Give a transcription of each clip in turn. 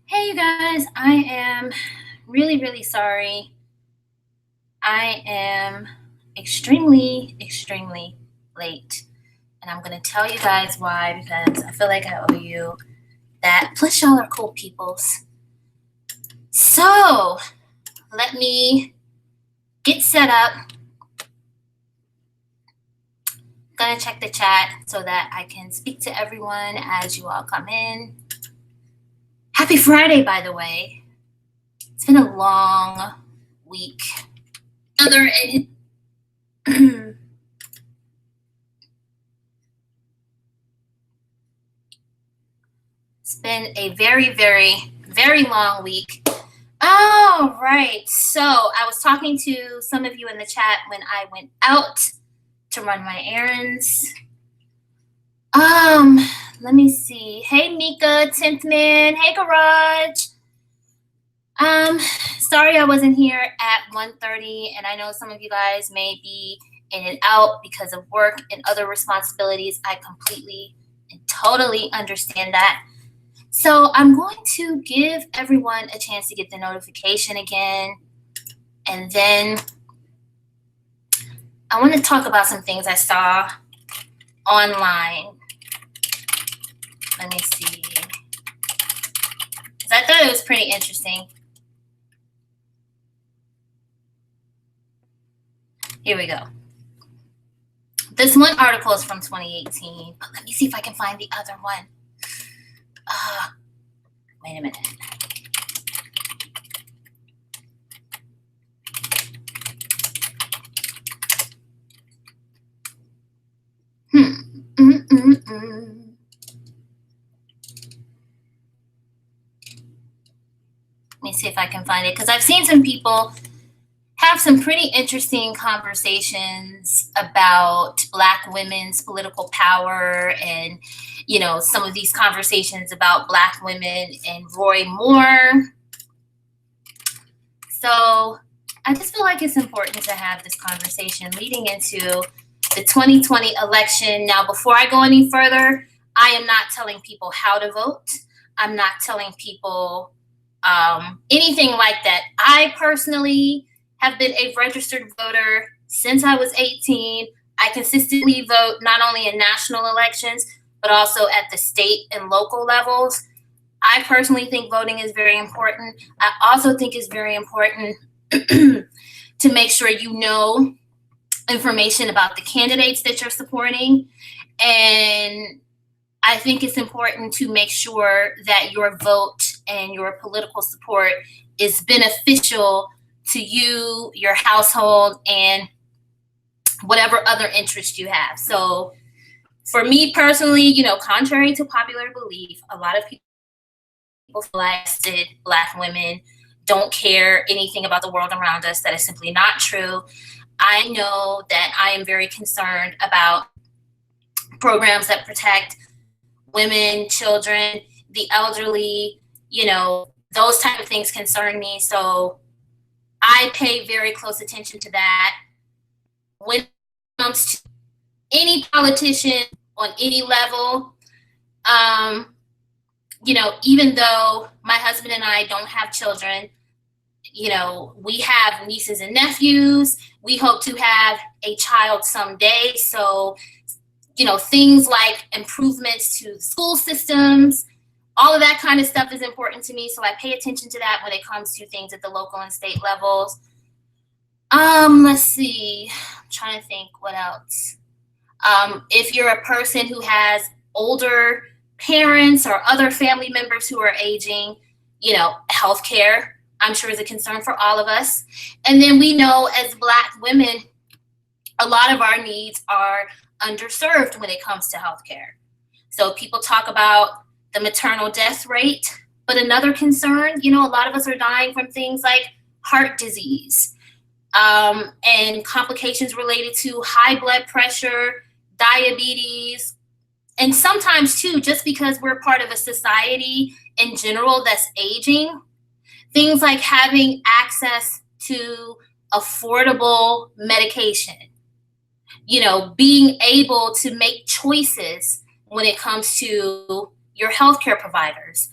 Hey, you guys, I am really, really sorry. I am extremely, extremely late. And I'm going to tell you guys why because I feel like I owe you that. Plus, y'all are cool peoples. So, let me get set up. Gonna check the chat so that I can speak to everyone as you all come in. Happy Friday, by the way. It's been a long week. It's been a very, very, very long week. All right. So I was talking to some of you in the chat when I went out to run my errands. Let me see. Hey, Mika, 10th Man. Hey, Garage. Sorry I wasn't here at 1:30, and I know some of you guys may be in and out because of work and other responsibilities. I completely and totally understand that. So I'm going to give everyone a chance to get the notification again, and then I want to talk about some things I saw online. Let me see, because I thought it was pretty interesting. Here we go. This one article is from 2018, but let me see if I can find the other one. Wait a minute. Let me see if I can find it, because I've seen some people have some pretty interesting conversations about Black women's political power and, you know, some of these conversations about Black women and Roy Moore. So I just feel like it's important to have this conversation leading into the 2020 election. Now, before I go any further, I am not telling people how to vote. I'm not telling people anything like that. I personally have been a registered voter since I was 18. I consistently vote not only in national elections, but also at the state and local levels. I personally think voting is very important. I also think it's very important to make sure you know information about the candidates that you're supporting. And I think it's important to make sure that your vote and your political support is beneficial to you, your household, and whatever other interest you have. So for me personally, you know, contrary to popular belief, a lot of people feel like Black women don't care anything about the world around us. That is simply not true. I know that I am very concerned about programs that protect women, children, the elderly, you know, those type of things concern me. So I pay very close attention to that. When it comes to any politician on any level, you know, even though my husband and I don't have children, you know, we have nieces and nephews. We hope to have a child someday. So, you know, things like improvements to school systems, all of that kind of stuff is important to me. So I pay attention to that when it comes to things at the local and state levels. Let's see. I'm trying to think what else. If you're a person who has older parents or other family members who are aging, you know, healthcare, I'm sure is a concern for all of us. And then we know as Black women, a lot of our needs are underserved when it comes to healthcare. So people talk about the maternal death rate, but another concern, you know, a lot of us are dying from things like heart disease, and complications related to high blood pressure, diabetes, and sometimes too, just because we're part of a society in general that's aging, things like having access to affordable medication, you know, being able to make choices when it comes to your healthcare providers.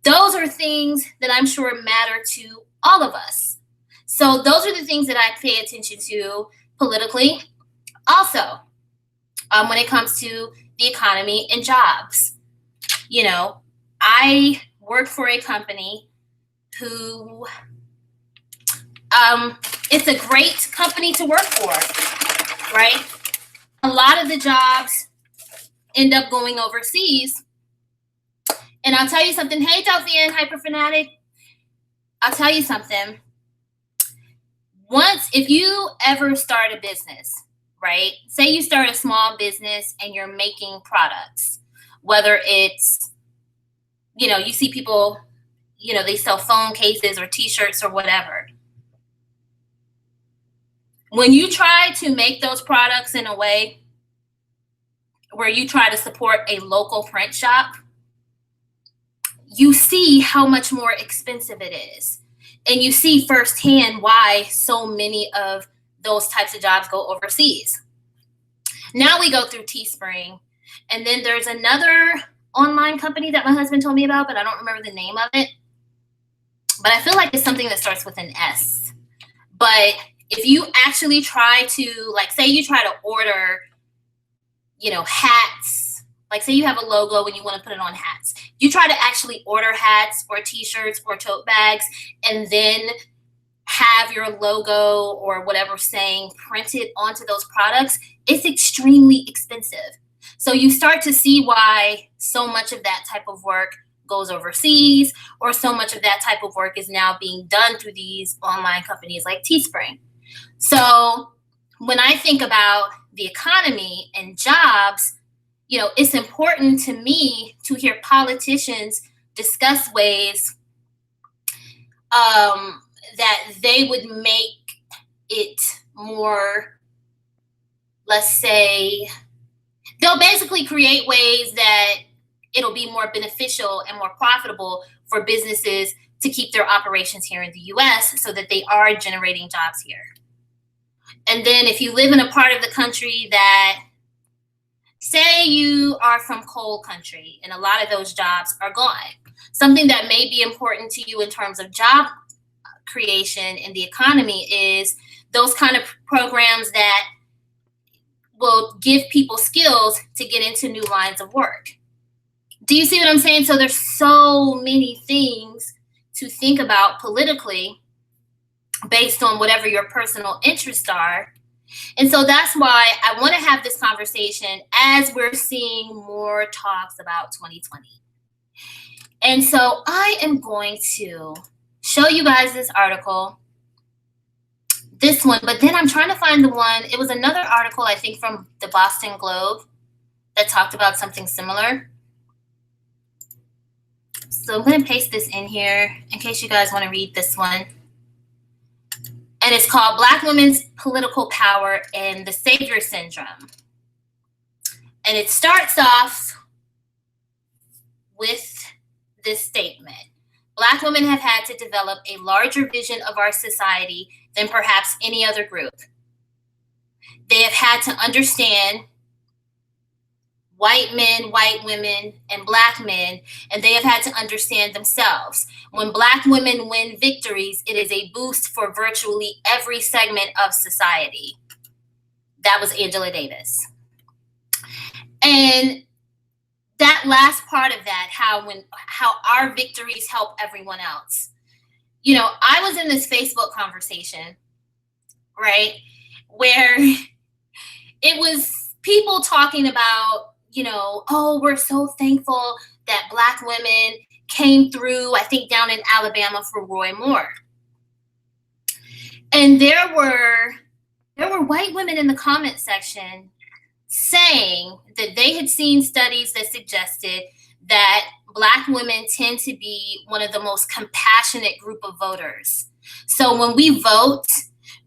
those are things that I'm sure matter to all of us. So those are the things that I pay attention to politically. Also, when it comes to the economy and jobs, you know, I work for a company who, it's a great company to work for, right? A lot of the jobs end up going overseas. And I'll tell you something. Hey, Delphia and Hyperfanatic, I'll tell you something. If you ever start a business, right? Say you start a small business and you're making products, whether it's, you see people, they sell phone cases or t-shirts or whatever. When you try to make those products in a way where you try to support a local print shop, you see how much more expensive it is. And you see firsthand why so many of those types of jobs go overseas. Now we go through Teespring, and then there's another online company that my husband told me about, but I don't remember the name of it. But I feel like it's something that starts with an S. But if you actually try to, say you try to order, hats, say you have a logo and you want to put it on hats. You try to actually order hats or t-shirts or tote bags and then have your logo or whatever saying printed onto those products, it's extremely expensive. So you start to see why so much of that type of work goes overseas, or so much of that type of work is now being done through these online companies like Teespring. So when I think about the economy and jobs, it's important to me to hear politicians discuss ways that they would make it more, let's say, they'll basically create ways that it'll be more beneficial and more profitable for businesses to keep their operations here in the US so that they are generating jobs here. And then if you live in a part of the country that, say you are from coal country and a lot of those jobs are gone, something that may be important to you in terms of job creation in the economy is those kind of programs that will give people skills to get into new lines of work. Do you see what I'm saying? So there's so many things to think about politically based on whatever your personal interests are. And so that's why I want to have this conversation as we're seeing more talks about 2020. And so I am going to show you guys this article, this one, but then I'm trying to find the one. It was another article, I think, from the Boston Globe that talked about something similar. So I'm going to paste this in here in case you guys want to read this one. And it's called Black Women's Political Power and the Savior Syndrome. And it starts off with this statement. Black women have had to develop a larger vision of our society than perhaps any other group. They have had to understand white men, white women, and Black men, and they have had to understand themselves. When Black women win victories, it is a boost for virtually every segment of society. That was Angela Davis. And that last part of that, how our victories help everyone else. I was in this Facebook conversation, right, where it was people talking about, oh, we're so thankful that Black women came through, I think, down in Alabama for Roy Moore. And there were white women in the comment section saying that they had seen studies that suggested that Black women tend to be one of the most compassionate group of voters. So when we vote,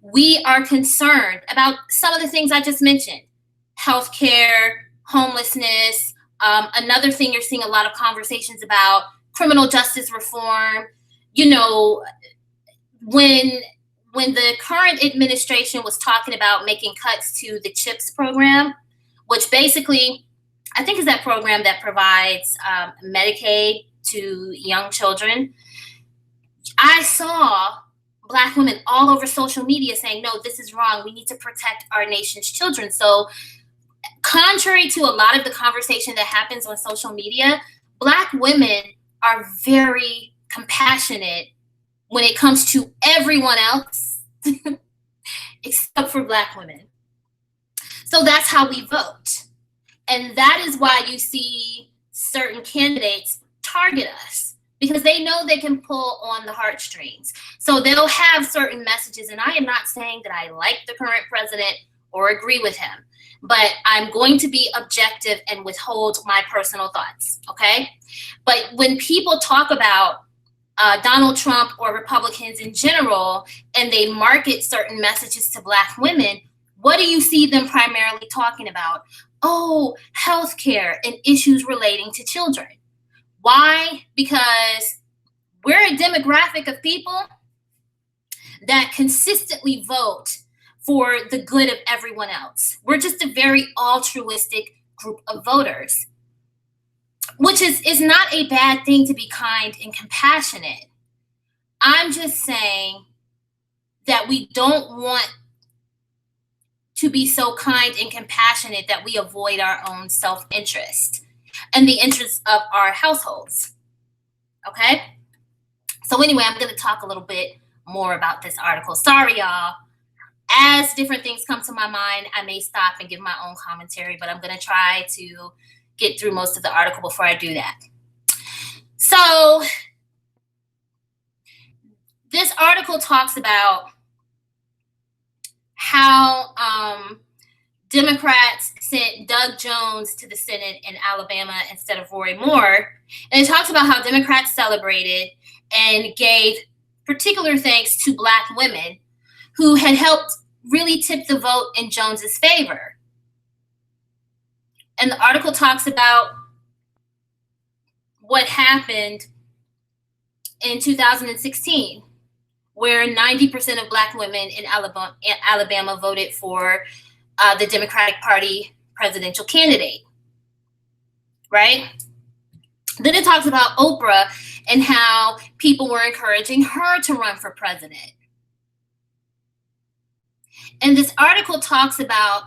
we are concerned about some of the things I just mentioned: healthcare, homelessness. Another thing you're seeing a lot of conversations about, criminal justice reform. When the current administration was talking about making cuts to the CHIPS program, which basically I think is that program that provides Medicaid to young children, I saw Black women all over social media saying, no, this is wrong. We need to protect our nation's children. So contrary to a lot of the conversation that happens on social media, Black women are very compassionate when it comes to everyone else except for Black women. So that's how we vote. And that is why you see certain candidates target us, because they know they can pull on the heartstrings. So they'll have certain messages, and I am not saying that I like the current president or agree with him, but I'm going to be objective and withhold my personal thoughts, okay? But when people talk about Donald Trump or Republicans in general, and they market certain messages to Black women, what do you see them primarily talking about? Oh, healthcare and issues relating to children. Why? Because we're a demographic of people that consistently vote for the good of everyone else. We're just a very altruistic group of voters, which is not a bad thing to be kind and compassionate. I'm just saying that we don't want to be so kind and compassionate that we avoid our own self-interest and the interests of our households, okay? So anyway, I'm gonna talk a little bit more about this article. Sorry, y'all. As different things come to my mind, I may stop and give my own commentary, but I'm gonna try to get through most of the article before I do that. So this article talks about how Democrats sent Doug Jones to the Senate in Alabama instead of Roy Moore. And it talks about how Democrats celebrated and gave particular thanks to Black women who had helped really tip the vote in Jones's favor. And the article talks about what happened in 2016, where 90% of Black women in Alabama voted for the Democratic Party presidential candidate, right? Then it talks about Oprah and how people were encouraging her to run for president. And this article talks about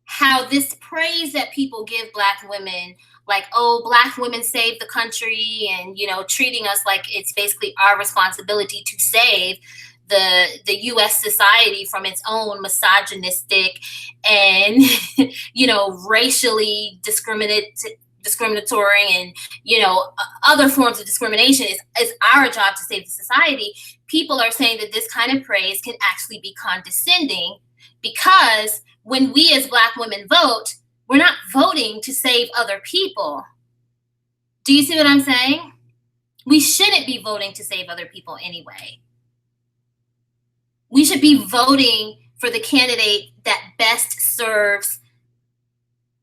how this praise that people give Black women, like, oh, Black women saved the country, and, you know, treating us like it's basically our responsibility to save the U.S. society from its own misogynistic and, you know, racially discriminatory and, you know, other forms of discrimination is our job to save the society. People are saying that this kind of praise can actually be condescending, because when we as Black women vote, we're not voting to save other people. Do you see what I'm saying? We shouldn't be voting to save other people anyway. We should be voting for the candidate that best serves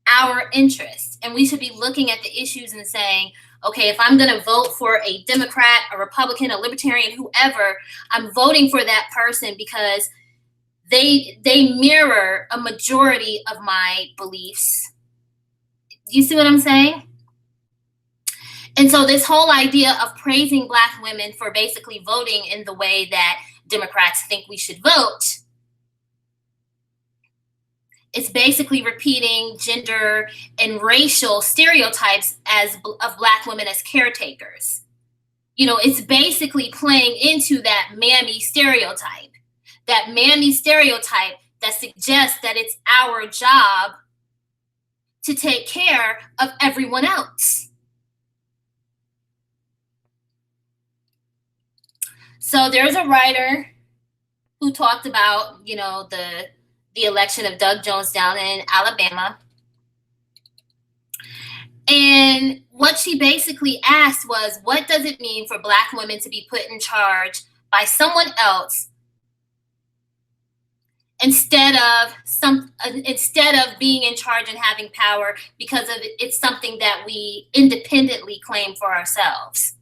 our interests. And we should be looking at the issues and saying, okay, if I'm going to vote for a Democrat, a Republican, a Libertarian, whoever, I'm voting for that person because they mirror a majority of my beliefs. You see what I'm saying? And so this whole idea of praising Black women for basically voting in the way that Democrats think we should vote, it's basically repeating gender and racial stereotypes of Black women as caretakers. You know, it's basically playing into that mammy stereotype that suggests that it's our job to take care of everyone else. So there's a writer who talked about, you know, the election of Doug Jones down in Alabama. And what she basically asked was, what does it mean for Black women to be put in charge by someone else instead of being in charge and having power, because it's something that we independently claim for ourselves?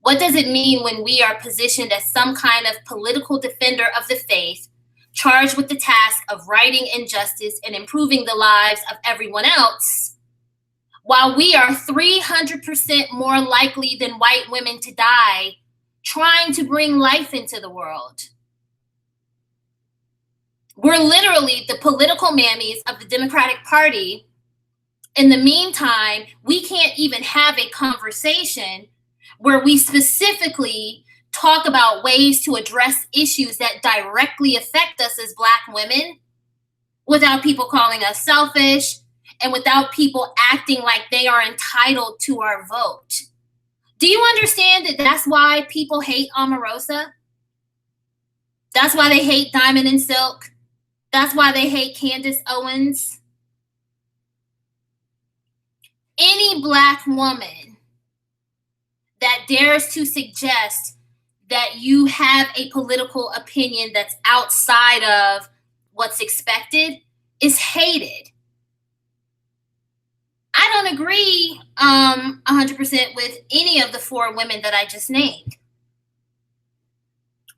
What does it mean when we are positioned as some kind of political defender of the faith, charged with the task of righting injustice and improving the lives of everyone else, while we are 300% more likely than white women to die trying to bring life into the world. We're literally the political mammies of the Democratic Party. In the meantime, we can't even have a conversation where we specifically talk about ways to address issues that directly affect us as Black women without people calling us selfish and without people acting like they are entitled to our vote. Do you understand that that's why people hate Omarosa? That's why they hate Diamond and Silk. That's why they hate Candace Owens. Any Black woman that dares to suggest that you have a political opinion that's outside of what's expected is hated. I don't agree 100% with any of the 4 women that I just named.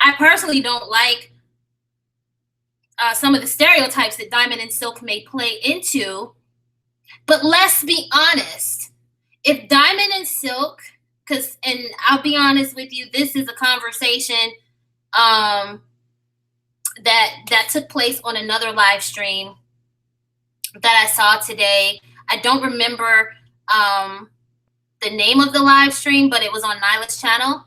I personally don't like some of the stereotypes that Diamond and Silk may play into. But let's be honest. If Diamond and Silk, and I'll be honest with you, this is a conversation that took place on another live stream that I saw today. I don't remember the name of the live stream, but it was on Nyla's channel.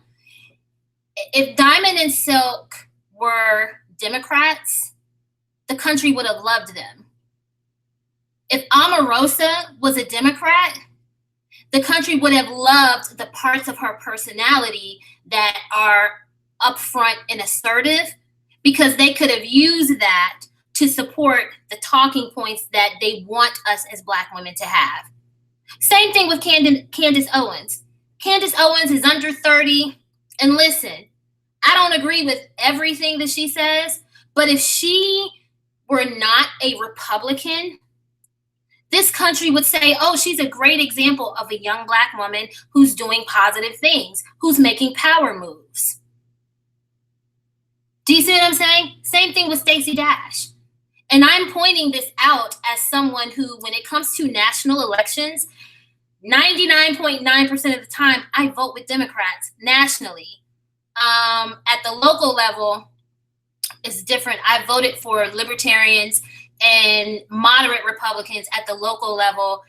If Diamond and Silk were Democrats, the country would have loved them. If Omarosa was a Democrat, the country would have loved the parts of her personality that are upfront and assertive, because they could have used that to support the talking points that they want us as Black women to have. Same thing with Candace Owens. Candace Owens is under 30, and listen, I don't agree with everything that she says, but if she were not a Republican, this country would say, oh, she's a great example of a young Black woman who's doing positive things, who's making power moves. Do you see what I'm saying? Same thing with Stacey Dash. And I'm pointing this out as someone who, when it comes to national elections, 99.9% of the time, I vote with Democrats nationally. At the local level, it's different. I voted for libertarians and moderate Republicans at the local level.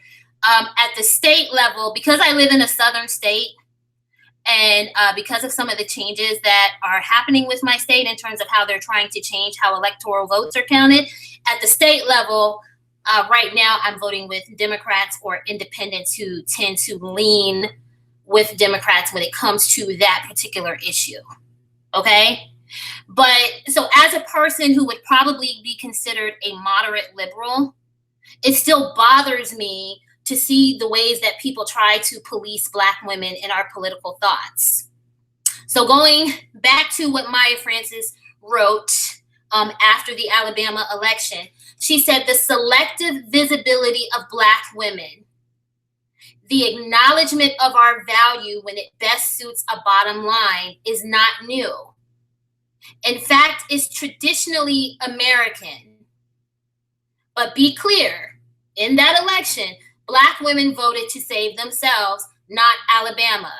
At the state level, because I live in a southern state, and because of some of the changes that are happening with my state in terms of how they're trying to change how electoral votes are counted, at the state level, right now I'm voting with Democrats or independents who tend to lean with Democrats when it comes to that particular issue. Okay? But so as a person who would probably be considered a moderate liberal, it still bothers me to see the ways that people try to police Black women in our political thoughts. So going back to what Maya Francis wrote after the Alabama election, she said, the selective visibility of Black women, the acknowledgement of our value when it best suits a bottom line, is not new. In fact, it's traditionally American. But be clear, in that election, Black women voted to save themselves, not Alabama,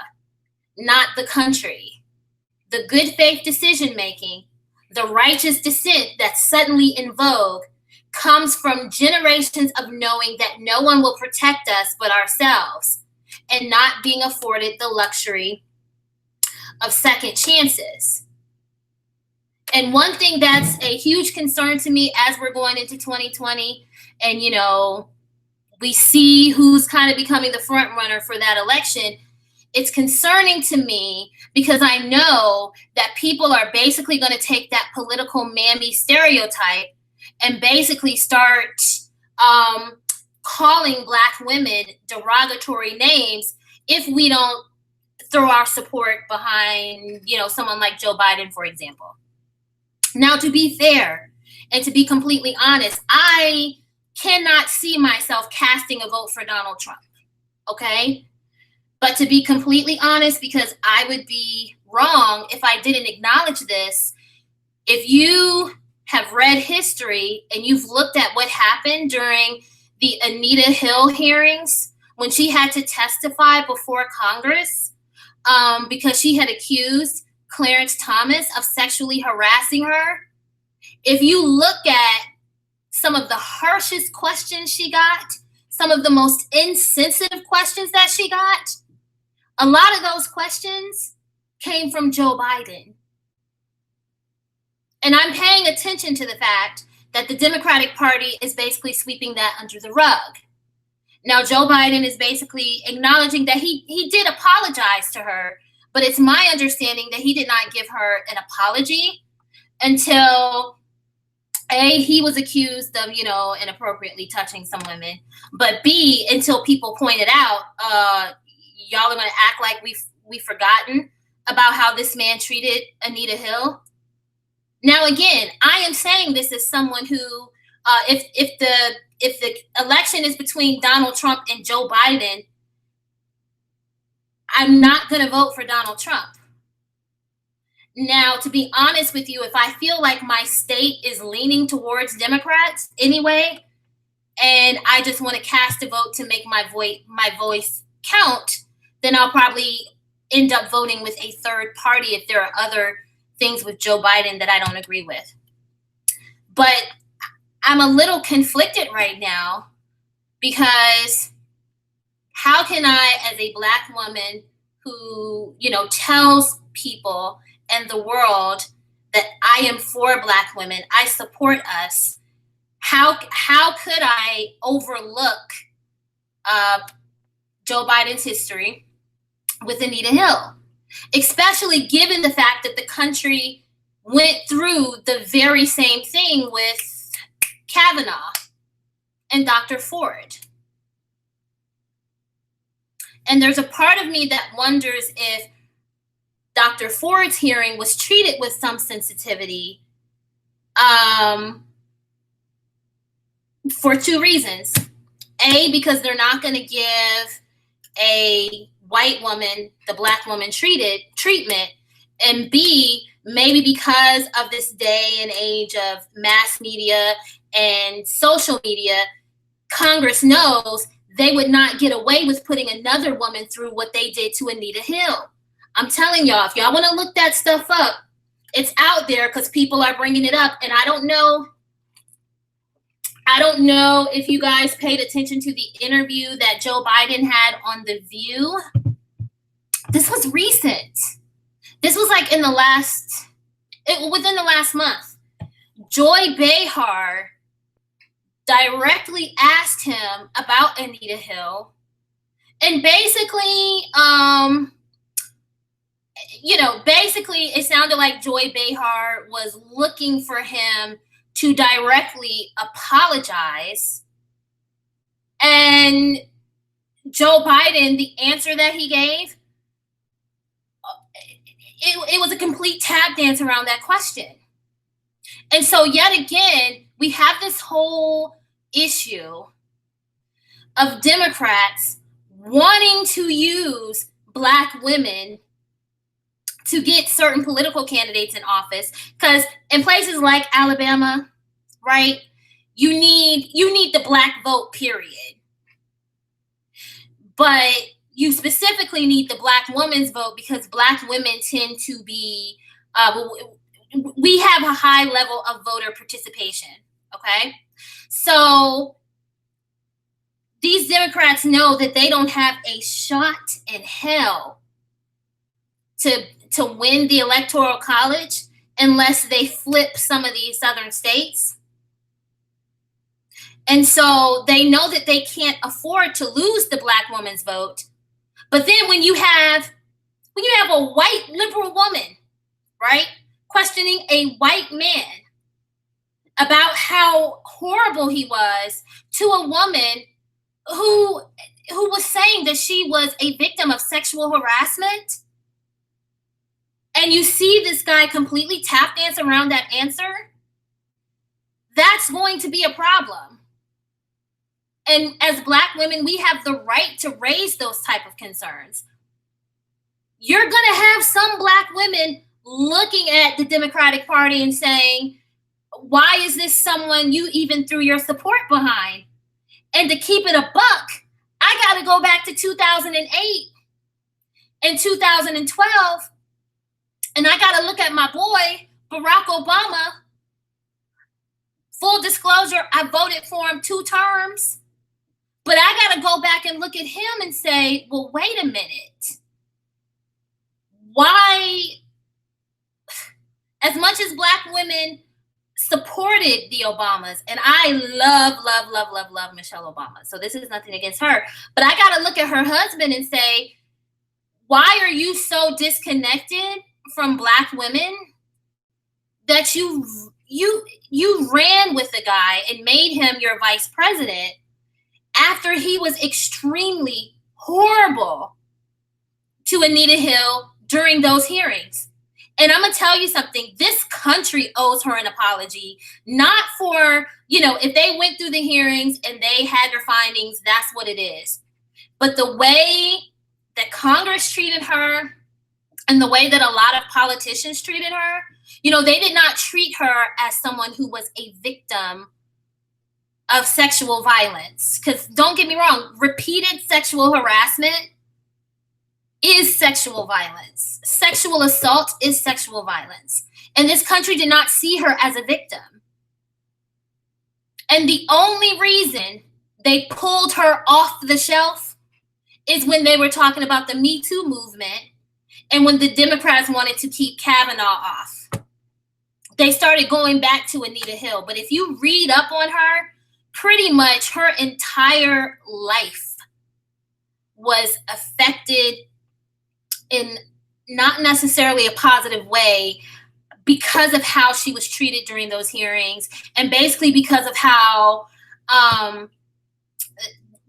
not the country. The good faith decision making, the righteous dissent that's suddenly in vogue, comes from generations of knowing that no one will protect us but ourselves, and not being afforded the luxury of second chances. And one thing that's a huge concern to me as we're going into 2020, and we see who's kind of becoming the front runner for that election, it's concerning to me because I know that people are basically going to take that political mammy stereotype and basically start calling Black women derogatory names if we don't throw our support behind, someone like Joe Biden, for example. Now, to be fair and to be completely honest, I cannot see myself casting a vote for Donald Trump, okay? But to be completely honest, because I would be wrong if I didn't acknowledge this, if you have read history and you've looked at what happened during the Anita Hill hearings, when she had to testify before Congress because she had accused Clarence Thomas of sexually harassing her. If you look at some of the harshest questions she got, some of the most insensitive questions that she got, a lot of those questions came from Joe Biden. And I'm paying attention to the fact that the Democratic Party is basically sweeping that under the rug. Now, Joe Biden is basically acknowledging that he did apologize to her, but it's my understanding that he did not give her an apology until A, he was accused of, inappropriately touching some women, but B, until people pointed out, y'all are going to act like we've forgotten about how this man treated Anita Hill. Now, again, I am saying this as someone who, if the election is between Donald Trump and Joe Biden, I'm not going to vote for Donald Trump. Now, to be honest with you, if I feel like my state is leaning towards Democrats anyway, and I just want to cast a vote to make my voice count, then I'll probably end up voting with a third party if there are other things with Joe Biden that I don't agree with. But I'm a little conflicted right now because how can I, as a Black woman who, tells people and the world that I am for Black women, I support us, how could I overlook Joe Biden's history with Anita Hill? Especially given the fact that the country went through the very same thing with Kavanaugh and Dr. Ford. And there's a part of me that wonders if Dr. Ford's hearing was treated with some sensitivity for two reasons. A, because they're not going to give a white woman the Black woman treatment, and B, maybe because of this day and age of mass media and social media, Congress knows they would not get away with putting another woman through what they did to Anita Hill. I'm telling y'all, if y'all want to look that stuff up, it's out there because people are bringing it up. And I don't know if you guys paid attention to the interview that Joe Biden had on The View. This was recent. This was like within the last month. Joy Behar directly asked him about Anita Hill. And basically, it sounded like Joy Behar was looking for him to directly apologize. And Joe Biden, the answer that he gave, it was a complete tap dance around that question. And so yet again, we have this whole issue of Democrats wanting to use Black women to get certain political candidates in office, because in places like Alabama, right, you need the Black vote, period. But you specifically need the Black woman's vote because Black women tend to be, we have a high level of voter participation, okay? So these Democrats know that they don't have a shot in hell to win the Electoral College unless they flip some of these southern states. And so they know that they can't afford to lose the Black woman's vote. But then when you have a white liberal woman, right, questioning a white man about how horrible he was to a woman who was saying that she was a victim of sexual harassment, and you see this guy completely tap dance around that answer, that's going to be a problem. And as Black women, we have the right to raise those type of concerns. You're going to have some Black women looking at the Democratic Party and saying, why is this someone you even threw your support behind? And to keep it a buck, I I got to go back to 2008 and 2012, and I got to look at my boy, Barack Obama. Full disclosure, I voted for him 2 terms, but I got to go back and look at him and say, well, wait a minute. Why, as much as Black women supported the Obamas, and I love Michelle Obama, so this is nothing against her, but I got to look at her husband and say, why are you so disconnected from Black women that you ran with the guy and made him your vice president after he was extremely horrible to Anita Hill during those hearings? And I'm going to tell you something. This country owes her an apology, not for, if they went through the hearings and they had their findings, that's what it is. But the way that Congress treated her and the way that a lot of politicians treated her, they did not treat her as someone who was a victim of sexual violence. Because don't get me wrong, repeated sexual harassment is sexual violence. Sexual assault is sexual violence. And this country did not see her as a victim. And the only reason they pulled her off the shelf is when they were talking about the Me Too movement and when the Democrats wanted to keep Kavanaugh off. They started going back to Anita Hill. But if you read up on her, pretty much her entire life was affected in not necessarily a positive way because of how she was treated during those hearings, and basically because of how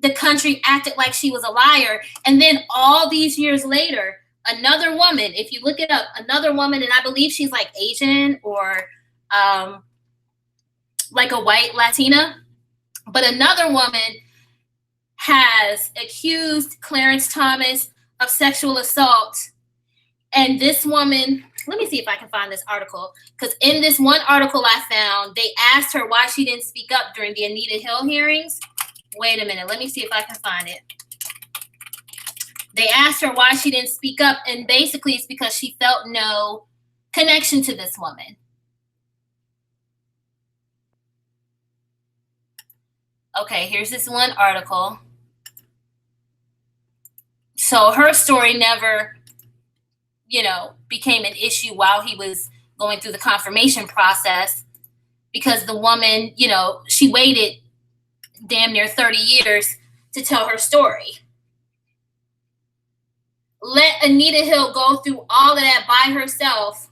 the country acted like she was a liar. And then all these years later, another woman, if you look it up, another woman, and I believe she's like Asian or like a white Latina, but another woman has accused Clarence Thomas of sexual assault. And this woman, let me see if I can find this article, because in this one article I found, they asked her why she didn't speak up during the Anita Hill hearings. Wait a minute, let me see if I can find it. They asked her why she didn't speak up, and basically it's because she felt no connection to this woman. Okay, here's this one article. So her story never, became an issue while he was going through the confirmation process, because the woman, she waited damn near 30 years to tell her story. Let Anita Hill go through all of that by herself,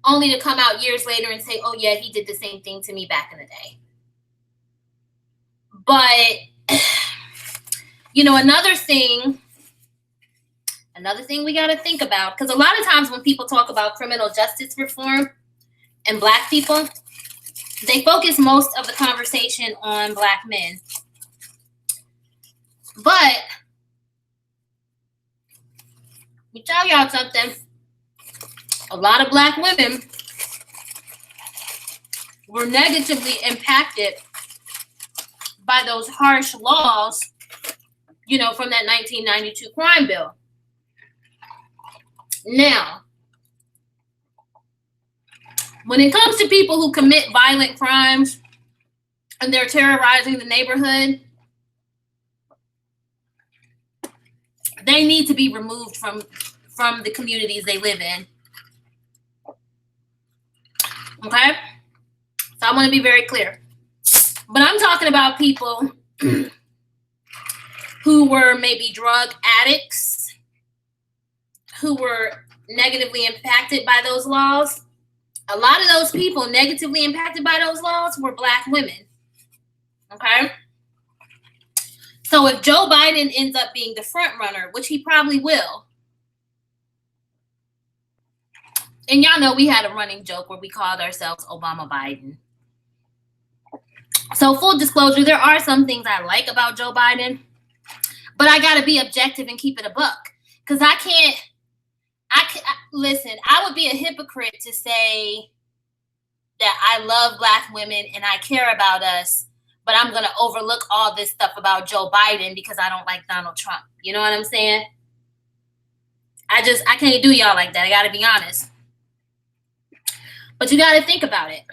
only to come out years later and say, oh yeah, he did the same thing to me back in the day. But, another thing we got to think about, because a lot of times when people talk about criminal justice reform and Black people, they focus most of the conversation on Black men. But let me tell y'all something. A lot of Black women were negatively impacted by those harsh laws, from that 1992 crime bill. Now, when it comes to people who commit violent crimes and they're terrorizing the neighborhood, they need to be removed from the communities they live in. Okay? So I want to be very clear. But I'm talking about people who were maybe drug addicts, who were negatively impacted by those laws. A lot of those people negatively impacted by those laws were Black women. Okay? So if Joe Biden ends up being the front runner, which he probably will, and y'all know we had a running joke where we called ourselves Obama Biden. So full disclosure, there are some things I like about Joe Biden, but I got to be objective and keep it a buck. Because listen, I would be a hypocrite to say that I love Black women and I care about us, but I'm going to overlook all this stuff about Joe Biden because I don't like Donald Trump. You know what I'm saying? I can't do y'all like that. I got to be honest. But you got to think about it.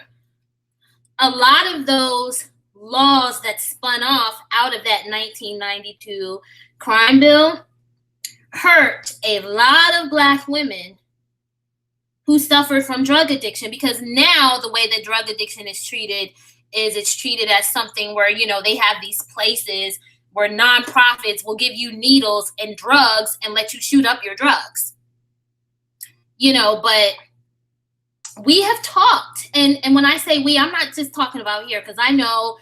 A lot of those laws that spun off out of that 1992 crime bill hurt a lot of Black women who suffered from drug addiction, because now the way that drug addiction is treated is it's treated as something where, you know, they have these places where nonprofits will give you needles and drugs and let you shoot up your drugs. You know, but we have talked, and when I say we, I'm not just talking about here, because I know,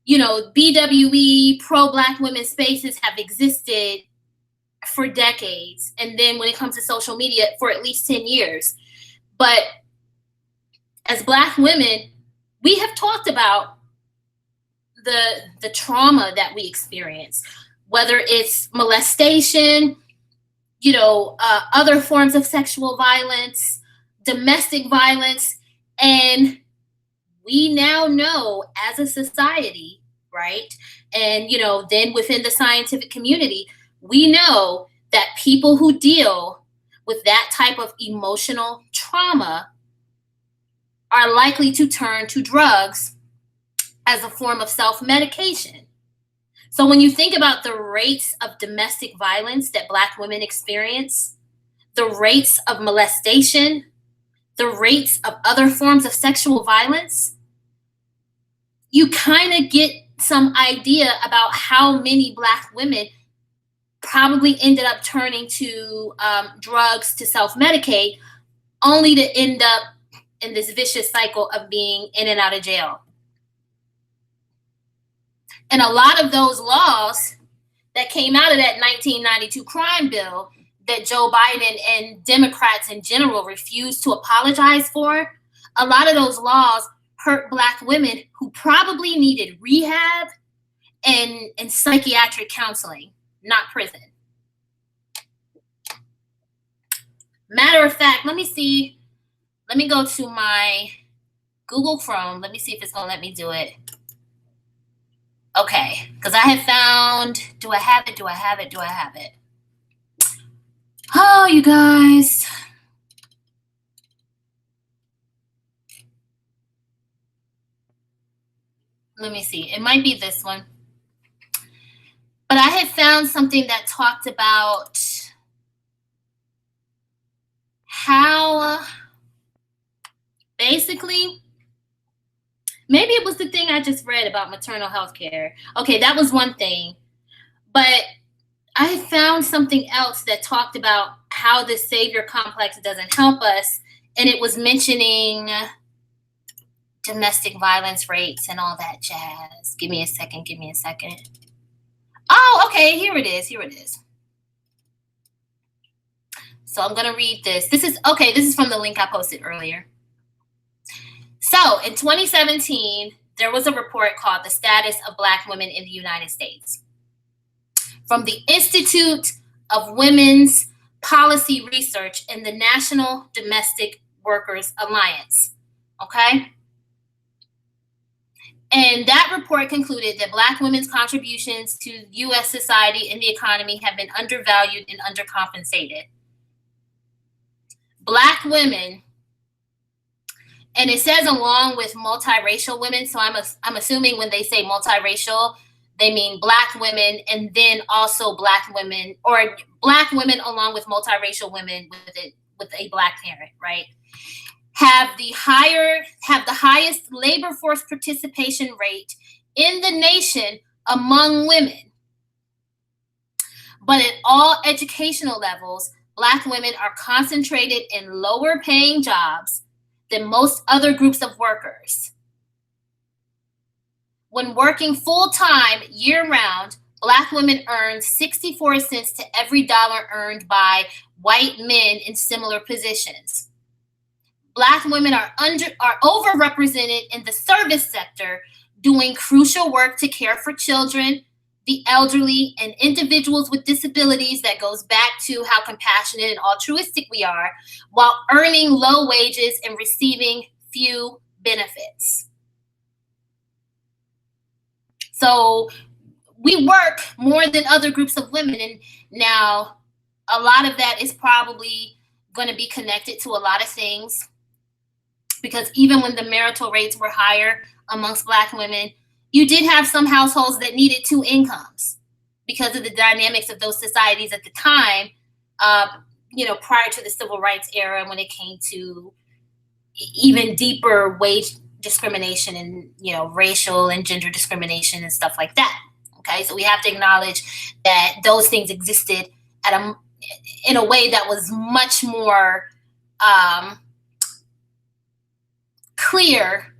you know, BWE, pro-Black women spaces have existed for decades. And then when it comes to social media, for at least 10 years. But as Black women, we have talked about the trauma that we experience, whether it's molestation, you know, other forms of sexual violence, domestic violence. And we now know as a society, right? And, you know, then within the scientific community, we know that people who deal with that type of emotional trauma are likely to turn to drugs as a form of self-medication. So when you think about the rates of domestic violence that Black women experience, the rates of molestation, the rates of other forms of sexual violence, you kind of get some idea about how many Black women probably ended up turning to drugs to self-medicate, only to end up in this vicious cycle of being in and out of jail. And a lot of those laws that came out of that 1992 crime bill that Joe Biden and Democrats in general refused to apologize for, a lot of those laws hurt Black women who probably needed rehab and psychiatric counseling, not prison. Matter of fact, let me see. Let me go to my Google Chrome. Let me see if it's going to let me do it. Okay, because I have found, do I have it? Do I have it? Do I have it? Oh, you guys. Let me see. It might be this one. But I had found something that talked about how basically, maybe it was the thing I just read about maternal health care. Okay, that was one thing. But I had found something else that talked about how the savior complex doesn't help us. And it was mentioning domestic violence rates and all that jazz. Give me a second. Oh, okay, here it is. So I'm going to read this. This is from the link I posted earlier. So in 2017, there was a report called The Status of Black Women in the United States from the Institute of Women's Policy Research and the National Domestic Workers Alliance. Okay? And that report concluded that Black women's contributions to U.S. society and the economy have been undervalued and undercompensated. Black women, and it says along with multiracial women, so I'm assuming when they say multiracial, they mean Black women and then also Black women, or Black women along with multiracial women with a Black parent, right? Have the highest labor force participation rate in the nation among women. But at all educational levels, Black women are concentrated in lower paying jobs than most other groups of workers. When working full-time year-round, Black women earn 64 cents to every dollar earned by white men in similar positions. Black women are overrepresented in the service sector, doing crucial work to care for children, the elderly, and individuals with disabilities that goes back to how compassionate and altruistic we are, while earning low wages and receiving few benefits. So we work more than other groups of women. And now a lot of that is probably going to be connected to a lot of things, because even when the marital rates were higher amongst Black women, you did have some households that needed two incomes because of the dynamics of those societies at the time, uh, prior to the civil rights era, when it came to even deeper wage discrimination and, racial and gender discrimination and stuff like that. Okay, so we have to acknowledge that those things existed in a way that was much more clear,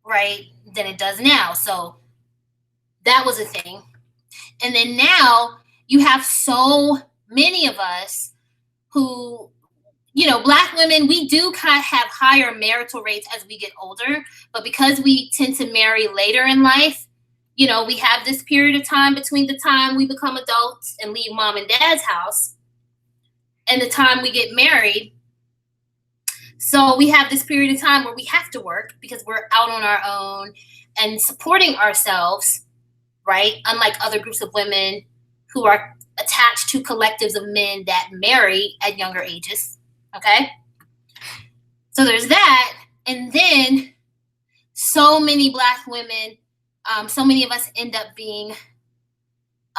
right, than it does now. So that was a thing. And then now you have so many of us who, Black women, we do kind of have higher marital rates as we get older, but because we tend to marry later in life, we have this period of time between the time we become adults and leave mom and dad's house and the time we get married. So we have this period of time where we have to work because we're out on our own and supporting ourselves, right? Unlike other groups of women who are attached to collectives of men that marry at younger ages, okay? So there's that. And then so many Black women, so many of us end up being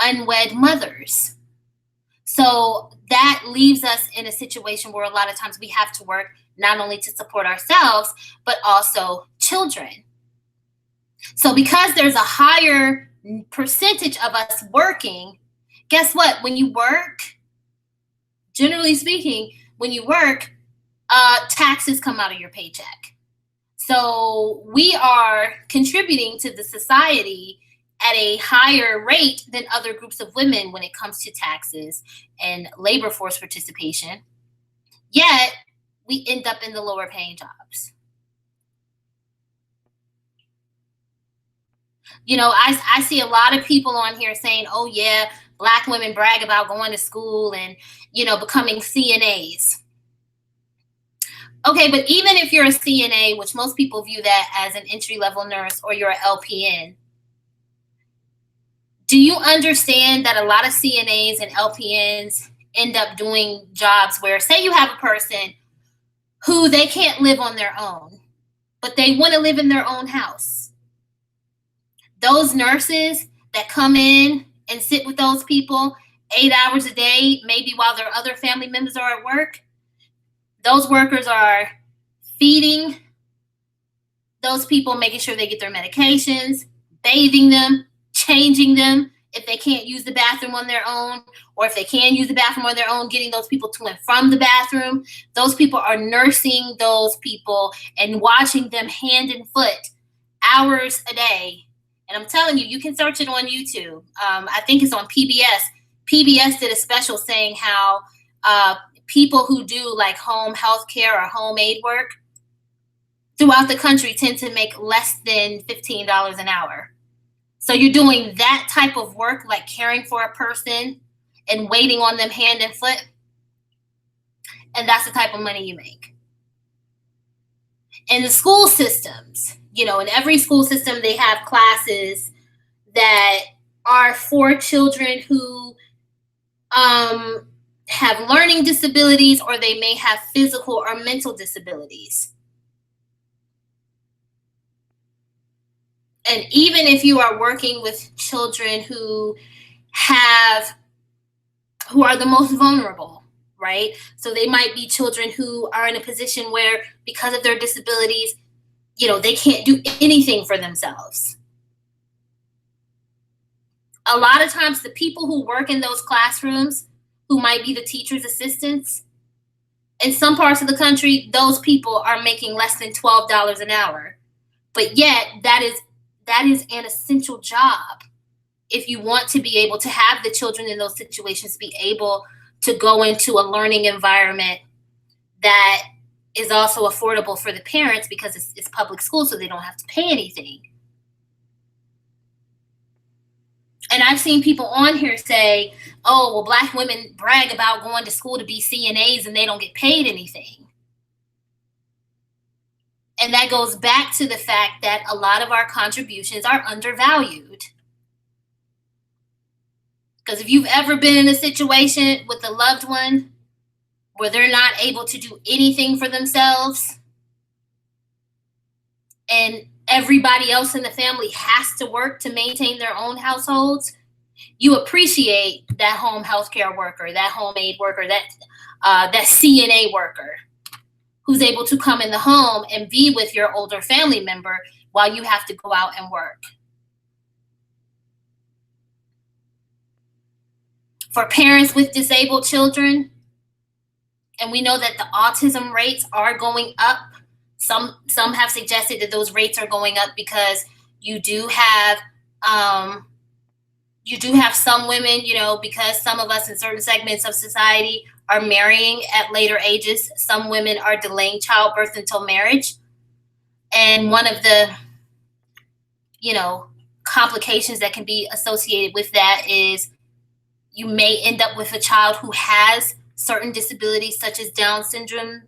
unwed mothers. So that leaves us in a situation where a lot of times we have to work not only to support ourselves, but also children. So because there's a higher percentage of us working, guess what? When you work, generally speaking, when you work, taxes come out of your paycheck. So we are contributing to the society at a higher rate than other groups of women when it comes to taxes and labor force participation. Yet we end up in the lower paying jobs. I see a lot of people on here saying, oh yeah, Black women brag about going to school and, becoming CNAs. Okay, but even if you're a CNA, which most people view that as an entry-level nurse, or you're an LPN, do you understand that a lot of CNAs and LPNs end up doing jobs where, say you have a person who they can't live on their own, but they want to live in their own house. Those nurses that come in and sit with those people 8 hours a day, maybe while their other family members are at work, those workers are feeding those people, making sure they get their medications, bathing them, changing them if they can't use the bathroom on their own, or if they can use the bathroom on their own, getting those people to and from the bathroom. Those people are nursing those people and watching them hand and foot hours a day. And I'm telling you, you can search it on YouTube. I think it's on PBS. PBS did a special saying how people who do like home health care or home aid work throughout the country tend to make less than $15 an hour. So you're doing that type of work, like caring for a person and waiting on them hand and foot, and that's the type of money you make. In the school systems, in every school system, they have classes that are for children who have learning disabilities, or they may have physical or mental disabilities. And even if you are working with children who are the most vulnerable, right? So they might be children who are in a position where, because of their disabilities, they can't do anything for themselves. A lot of times the people who work in those classrooms, who might be the teachers' assistants, in some parts of the country, those people are making less than $12 an hour. But yet that is an essential job if you want to be able to have the children in those situations be able to go into a learning environment that is also affordable for the parents, because it's public school, so they don't have to pay anything. And I've seen people on here say, oh, well, Black women brag about going to school to be CNAs and they don't get paid anything. And that goes back to the fact that a lot of our contributions are undervalued. Because if you've ever been in a situation with a loved one where they're not able to do anything for themselves and everybody else in the family has to work to maintain their own households, you appreciate that home healthcare worker, that home aid worker, that CNA worker who's able to come in the home and be with your older family member while you have to go out and work. For parents with disabled children, and we know that the autism rates are going up. Some have suggested that those rates are going up because you do have some women, because some of us in certain segments of society are marrying at later ages. Some women are delaying childbirth until marriage. And one of the, complications that can be associated with that is you may end up with a child who has certain disabilities such as Down syndrome,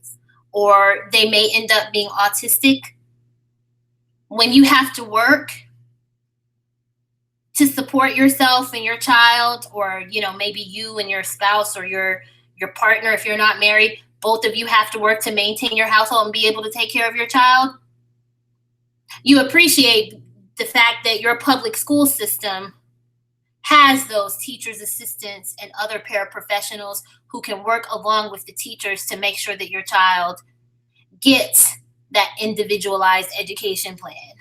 or they may end up being autistic. When you have to work to support yourself and your child, or maybe you and your spouse or your partner, if you're not married, both of you have to work to maintain your household and be able to take care of your child, you appreciate the fact that your public school system has those teachers, assistants, and other paraprofessionals who can work along with the teachers to make sure that your child gets that individualized education plan,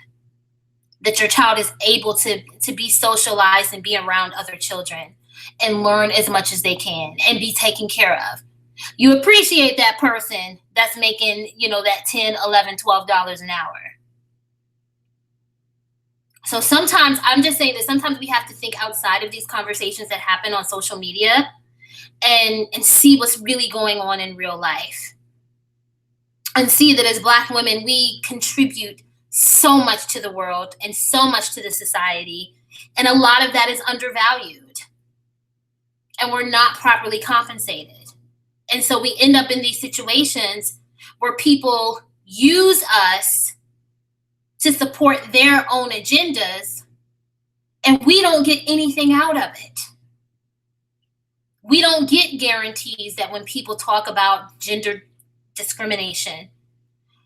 that your child is able to be socialized and be around other children and learn as much as they can and be taken care of. You appreciate that person that's making, that $10, $11, $12 an hour. So sometimes, I'm just saying that sometimes we have to think outside of these conversations that happen on social media and see what's really going on in real life. And see that as Black women, we contribute so much to the world and so much to the society. And a lot of that is undervalued. And we're not properly compensated. And so we end up in these situations where people use us to support their own agendas, and we don't get anything out of it. We don't get guarantees that when people talk about gender discrimination,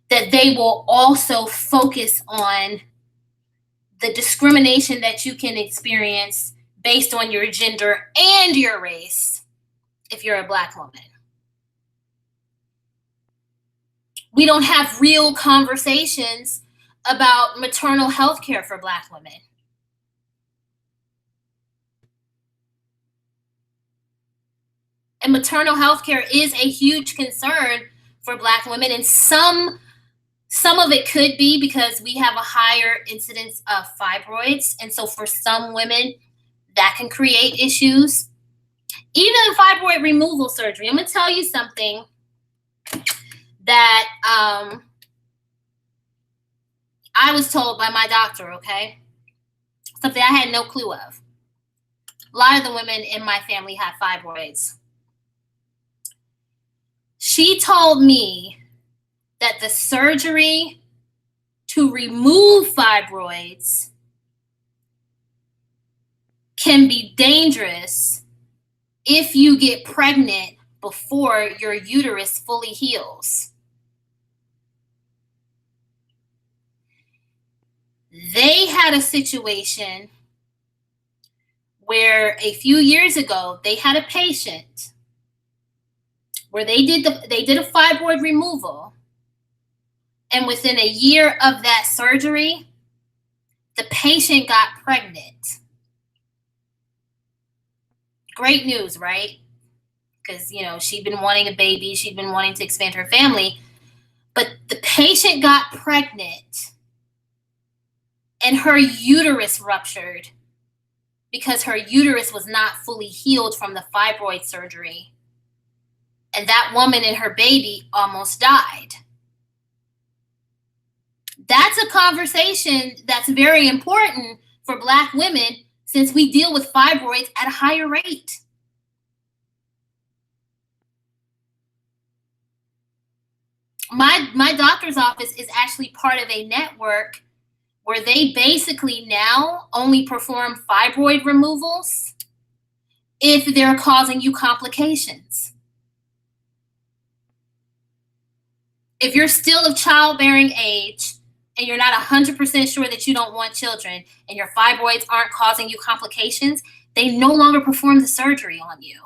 that they will also focus on the discrimination that you can experience based on your gender and your race if you're a Black woman. We don't have real conversations about maternal health care for Black women. And maternal health care is a huge concern for Black women, and some of it could be because we have a higher incidence of fibroids, and so for some women, that can create issues. Even fibroid removal surgery. I'm going to tell you something that I was told by my doctor, okay? Something I had no clue of. A lot of the women in my family have fibroids. She told me that the surgery to remove fibroids can be dangerous if you get pregnant before your uterus fully heals. They had a situation where a few years ago, they had a patient where they did a fibroid removal, and within a year of that surgery, the patient got pregnant. Great news, right? Because, she'd been wanting a baby, she'd been wanting to expand her family, but the patient got pregnant and her uterus ruptured because her uterus was not fully healed from the fibroid surgery. And that woman and her baby almost died. That's a conversation that's very important for Black women since we deal with fibroids at a higher rate. My doctor's office is actually part of a network where they basically now only perform fibroid removals if they're causing you complications. If you're still of childbearing age and you're not 100% sure that you don't want children and your fibroids aren't causing you complications, they no longer perform the surgery on you.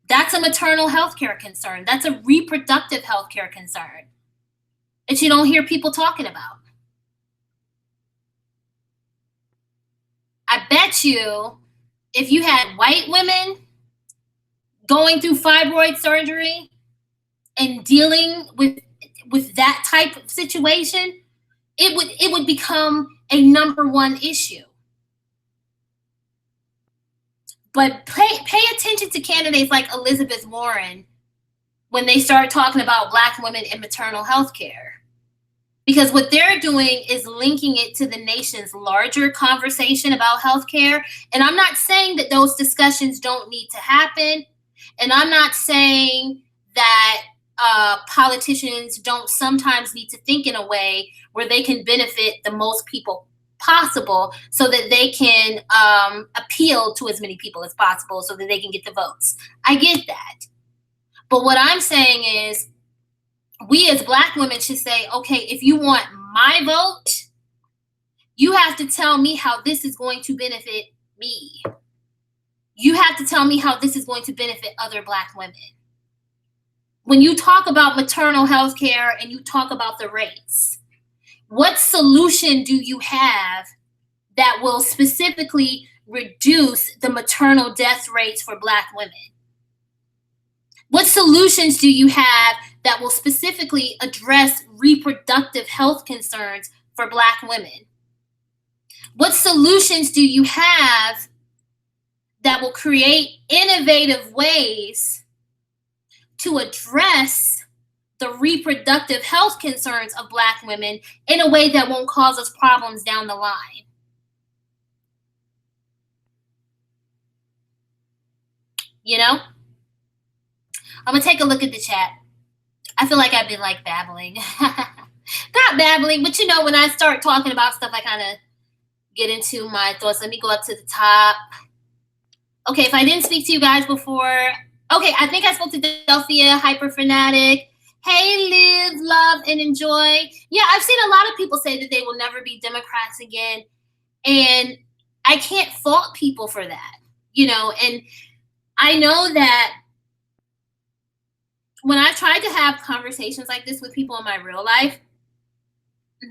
That's a maternal health care concern. That's a reproductive health care concern that you don't hear people talking about. I bet you if you had white women going through fibroid surgery and dealing with that type of situation, it would become a #1 issue. But pay attention to candidates like Elizabeth Warren when they start talking about Black women in maternal health care. Because what they're doing is linking it to the nation's larger conversation about healthcare. And I'm not saying that those discussions don't need to happen. And I'm not saying that politicians don't sometimes need to think in a way where they can benefit the most people possible so that they can appeal to as many people as possible so that they can get the votes. I get that. But what I'm saying is, we as Black women should say, okay, if you want my vote, you have to tell me how this is going to benefit me. You have to tell me how this is going to benefit other Black women. When you talk about maternal health care and you talk about the rates, what solution do you have that will specifically reduce the maternal death rates for Black women? What solutions do you have that will specifically address reproductive health concerns for Black women? What solutions do you have that will create innovative ways to address the reproductive health concerns of Black women in a way that won't cause us problems down the line? You know? I'm gonna take a look at the chat. I feel like I've been like babbling. Not babbling, but you know, when I start talking about stuff, I kind of get into my thoughts. Let me go up to the top. Okay, if I didn't speak to you guys before, okay, I think I spoke to Delphia, Hyper Fanatic. Hey, live, love, and enjoy. Yeah, I've seen a lot of people say that they will never be Democrats again. And I can't fault people for that, you know, and I know that when I tried to have conversations like this with people in my real life,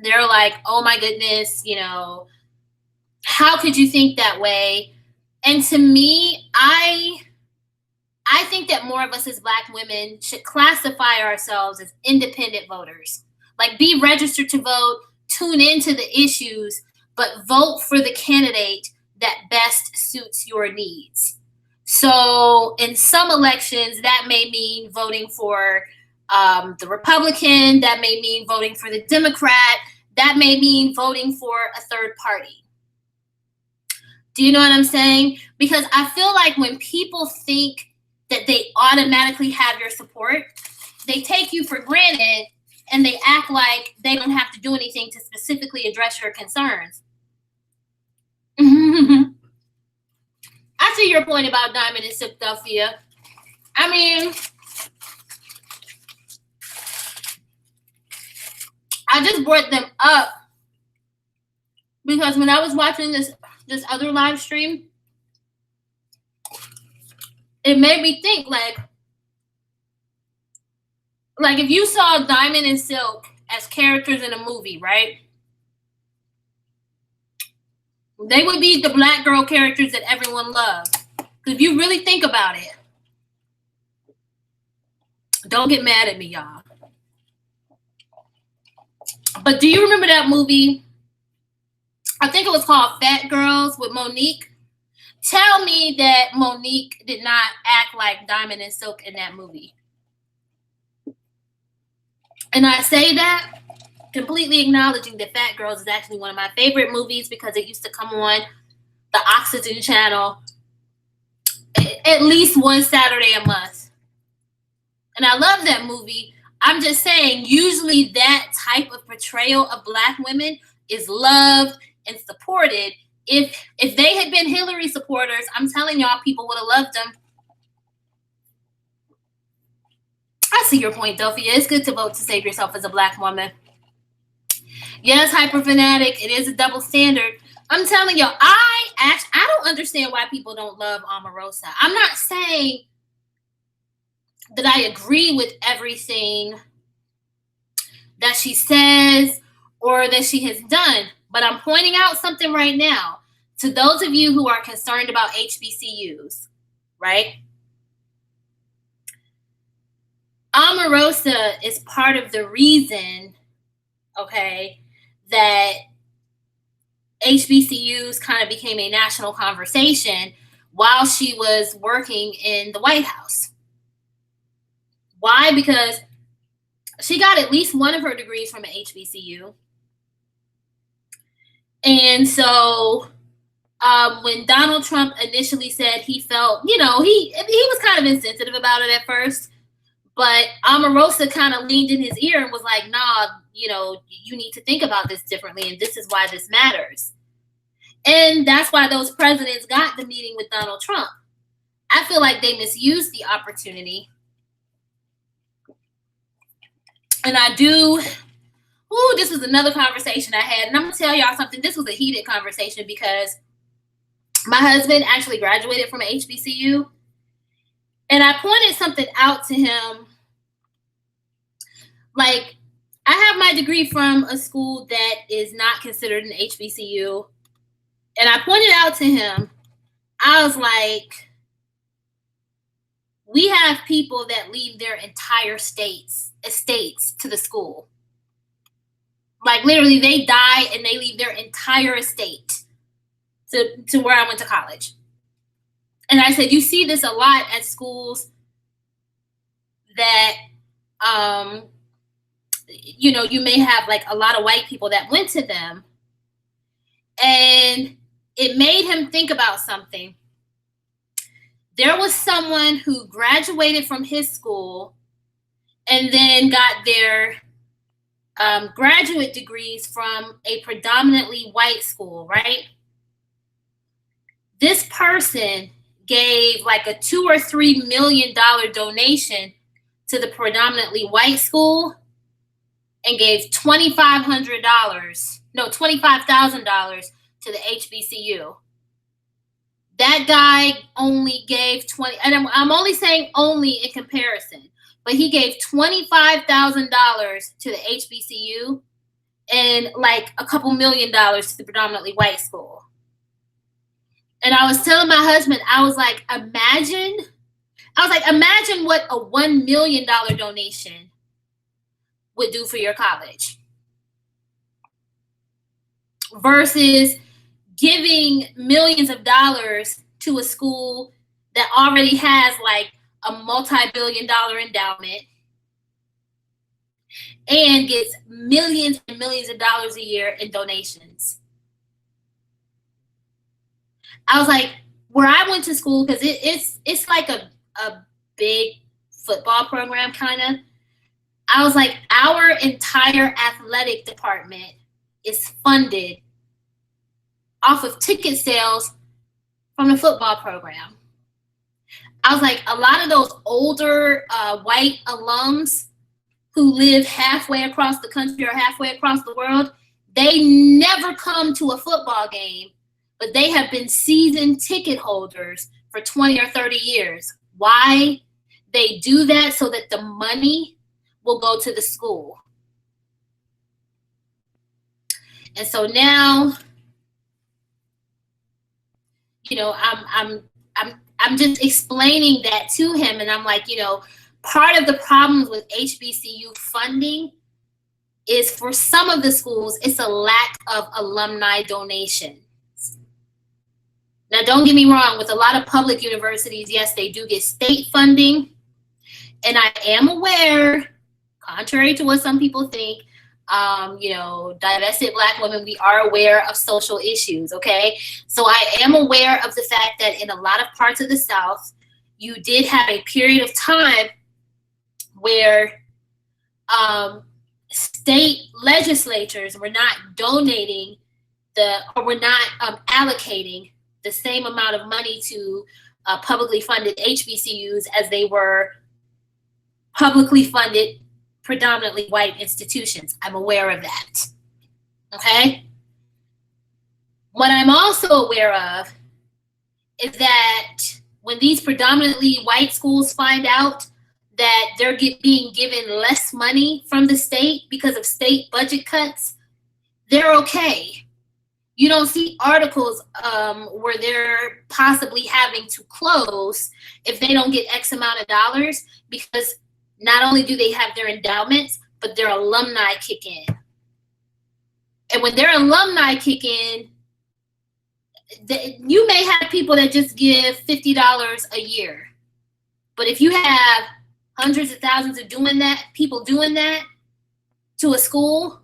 they're like, oh my goodness, you know, how could you think that way? And to me, I think that more of us as Black women should classify ourselves as independent voters. Like, be registered to vote, tune into the issues, but vote for the candidate that best suits your needs. So in some elections, that may mean voting for the Republican, that may mean voting for the Democrat, that may mean voting for a third party. Do you know what I'm saying? Because I feel like when people think that they automatically have your support, they take you for granted and they act like they don't have to do anything to specifically address your concerns. I see your point about Diamond and Philadelphia. I mean, I just brought them up because when I was watching this other live stream, it made me think like if you saw Diamond and Silk as characters in a movie, right? They would be the Black girl characters that everyone loves. Because if you really think about it, don't get mad at me, y'all. But do you remember that movie? I think it was called Fat Girls with Monique. Tell me that Monique did not act like Diamond and Silk in that movie. And I say that completely acknowledging that Fat Girls is actually one of my favorite movies because it used to come on the Oxygen channel at least one Saturday a month. And I love that movie. I'm just saying, usually that type of portrayal of Black women is loved and supported if they had been Hillary supporters, I'm telling y'all, people would have loved them. I see your point, Delphia. It's good to vote to save yourself as a Black woman. Yes, hyper fanatic. It is a double standard. I'm telling y'all, I don't understand why people don't love Omarosa. I'm not saying that I agree with everything that she says or that she has done, but I'm pointing out something right now to those of you who are concerned about HBCUs, right? Omarosa is part of the reason, okay, that HBCUs kind of became a national conversation while she was working in the White House. Why? Because she got at least one of her degrees from an HBCU. And so when Donald Trump initially said he felt, he was kind of insensitive about it at first, but Omarosa kind of leaned in his ear and was like, nah, you need to think about this differently, and this is why this matters. And that's why those presidents got the meeting with Donald Trump. I feel like they misused the opportunity. And this was another conversation I had. And I'm going to tell y'all something. This was a heated conversation because my husband actually graduated from an HBCU. And I pointed something out to him. Like, I have my degree from a school that is not considered an HBCU. And I pointed out to him, I was like, we have people that leave their entire estates to the school. Like, literally, they die and they leave their entire estate to where I went to college. And I said, you see this a lot at schools that, you may have like a lot of white people that went to them. And it made him think about something. There was someone who graduated from his school and then got their graduate degrees from a predominantly white school, right? This person gave like a $2 or $3 million donation to the predominantly white school and gave $25,000 to the HBCU. That guy only gave and I'm only saying only in comparison, but he gave $25,000 to the HBCU and like a couple $1 million to the predominantly white school. And I was telling my husband, I was like, imagine what a $1 million donation would do for your college versus giving millions of dollars to a school that already has like a multi-billion-dollar endowment and gets millions and millions of dollars a year in donations. I was like, where I went to school, because it's like a big football program kind of. I was like, our entire athletic department is funded off of ticket sales from the football program. I was like, a lot of those older white alums who live halfway across the country or halfway across the world, they never come to a football game, but they have been season ticket holders for 20 or 30 years. Why? They do that so that the money will go to the school. And so now, I'm just explaining that to him, and I'm like, part of the problems with HBCU funding is for some of the schools, it's a lack of alumni donations. Now, don't get me wrong, with a lot of public universities, yes, they do get state funding. And I am aware, contrary to what some people think, divested Black women, we are aware of social issues, okay? So I am aware of the fact that in a lot of parts of the South, you did have a period of time where state legislatures were not donating we're not allocating the same amount of money to publicly funded HBCUs as they were publicly funded, predominantly white institutions. I'm aware of that. Okay? What I'm also aware of is that when these predominantly white schools find out that they're being given less money from the state because of state budget cuts, they're okay. You don't see articles where they're possibly having to close if they don't get X amount of dollars, because not only do they have their endowments, but their alumni kick in. And when their alumni kick in, you may have people that just give $50 a year. But if you have hundreds of thousands of people doing that to a school,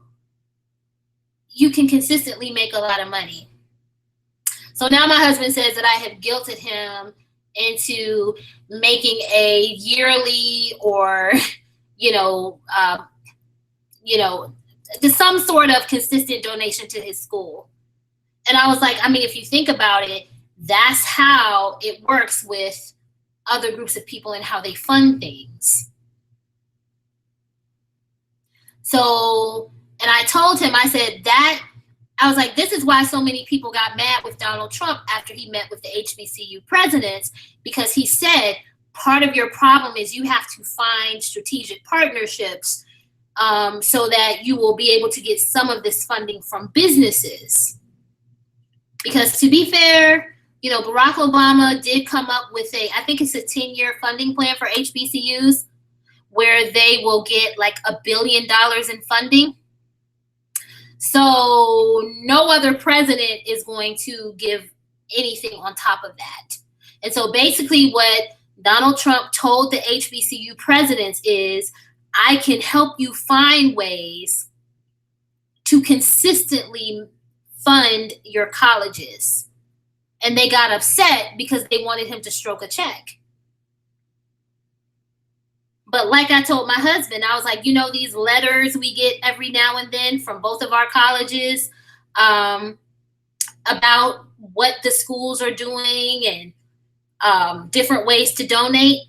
you can consistently make a lot of money. So now my husband says that I have guilted him into making a yearly or, some sort of consistent donation to his school. And I was like, I mean, if you think about it, that's how it works with other groups of people and how they fund things. So, and I told him, I said that, I was like, this is why so many people got mad with Donald Trump after he met with the HBCU presidents, because he said part of your problem is you have to find strategic partnerships so that you will be able to get some of this funding from businesses. Because to be fair, Barack Obama did come up with I think it's a 10-year funding plan for HBCUs where they will get like $1 billion in funding. So no other president is going to give anything on top of that. And so basically what Donald Trump told the HBCU presidents is, I can help you find ways to consistently fund your colleges. And they got upset because they wanted him to stroke a check. But like I told my husband, I was like, these letters we get every now and then from both of our colleges about what the schools are doing and different ways to donate.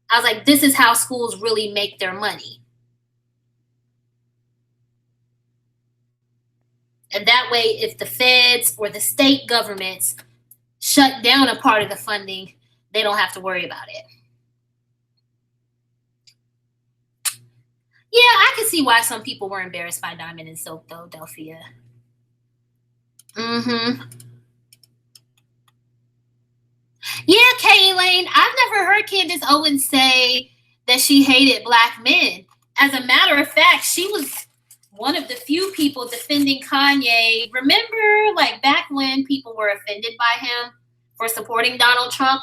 I was like, this is how schools really make their money. And that way, if the feds or the state governments shut down a part of the funding, they don't have to worry about it. Yeah, I can see why some people were embarrassed by Diamond and Silk, though, Delphia. Yeah, Kay Elaine, I've never heard Candace Owens say that she hated Black men. As a matter of fact, she was one of the few people defending Kanye. Remember, like back when people were offended by him for supporting Donald Trump?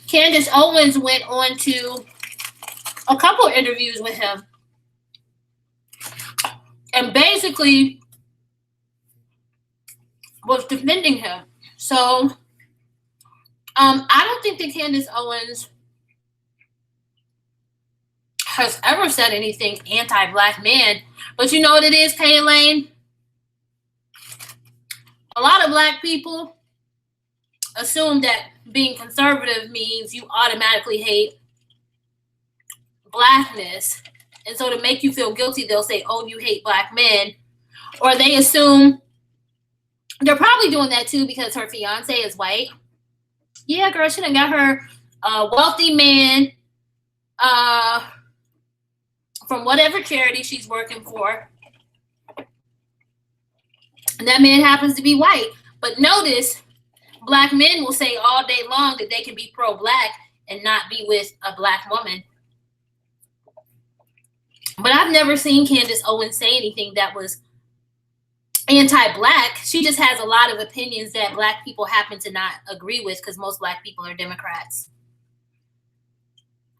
Candace Owens went on to a couple of interviews with him and basically was defending him. So I don't think that Candace Owens has ever said anything anti-Black men. But you know what it is, Kay Elaine? A lot of Black people assume that being conservative means you automatically hate Blackness. And so to make you feel guilty, they'll say, oh, you hate Black men. Or they assume, they're probably doing that too because her fiance is white. Yeah, girl, she done got her wealthy man from whatever charity she's working for. And that man happens to be white. But notice, Black men will say all day long that they can be pro-Black and not be with a Black woman. But I've never seen Candace Owens say anything that was anti-Black. She just has a lot of opinions that Black people happen to not agree with because most Black people are Democrats.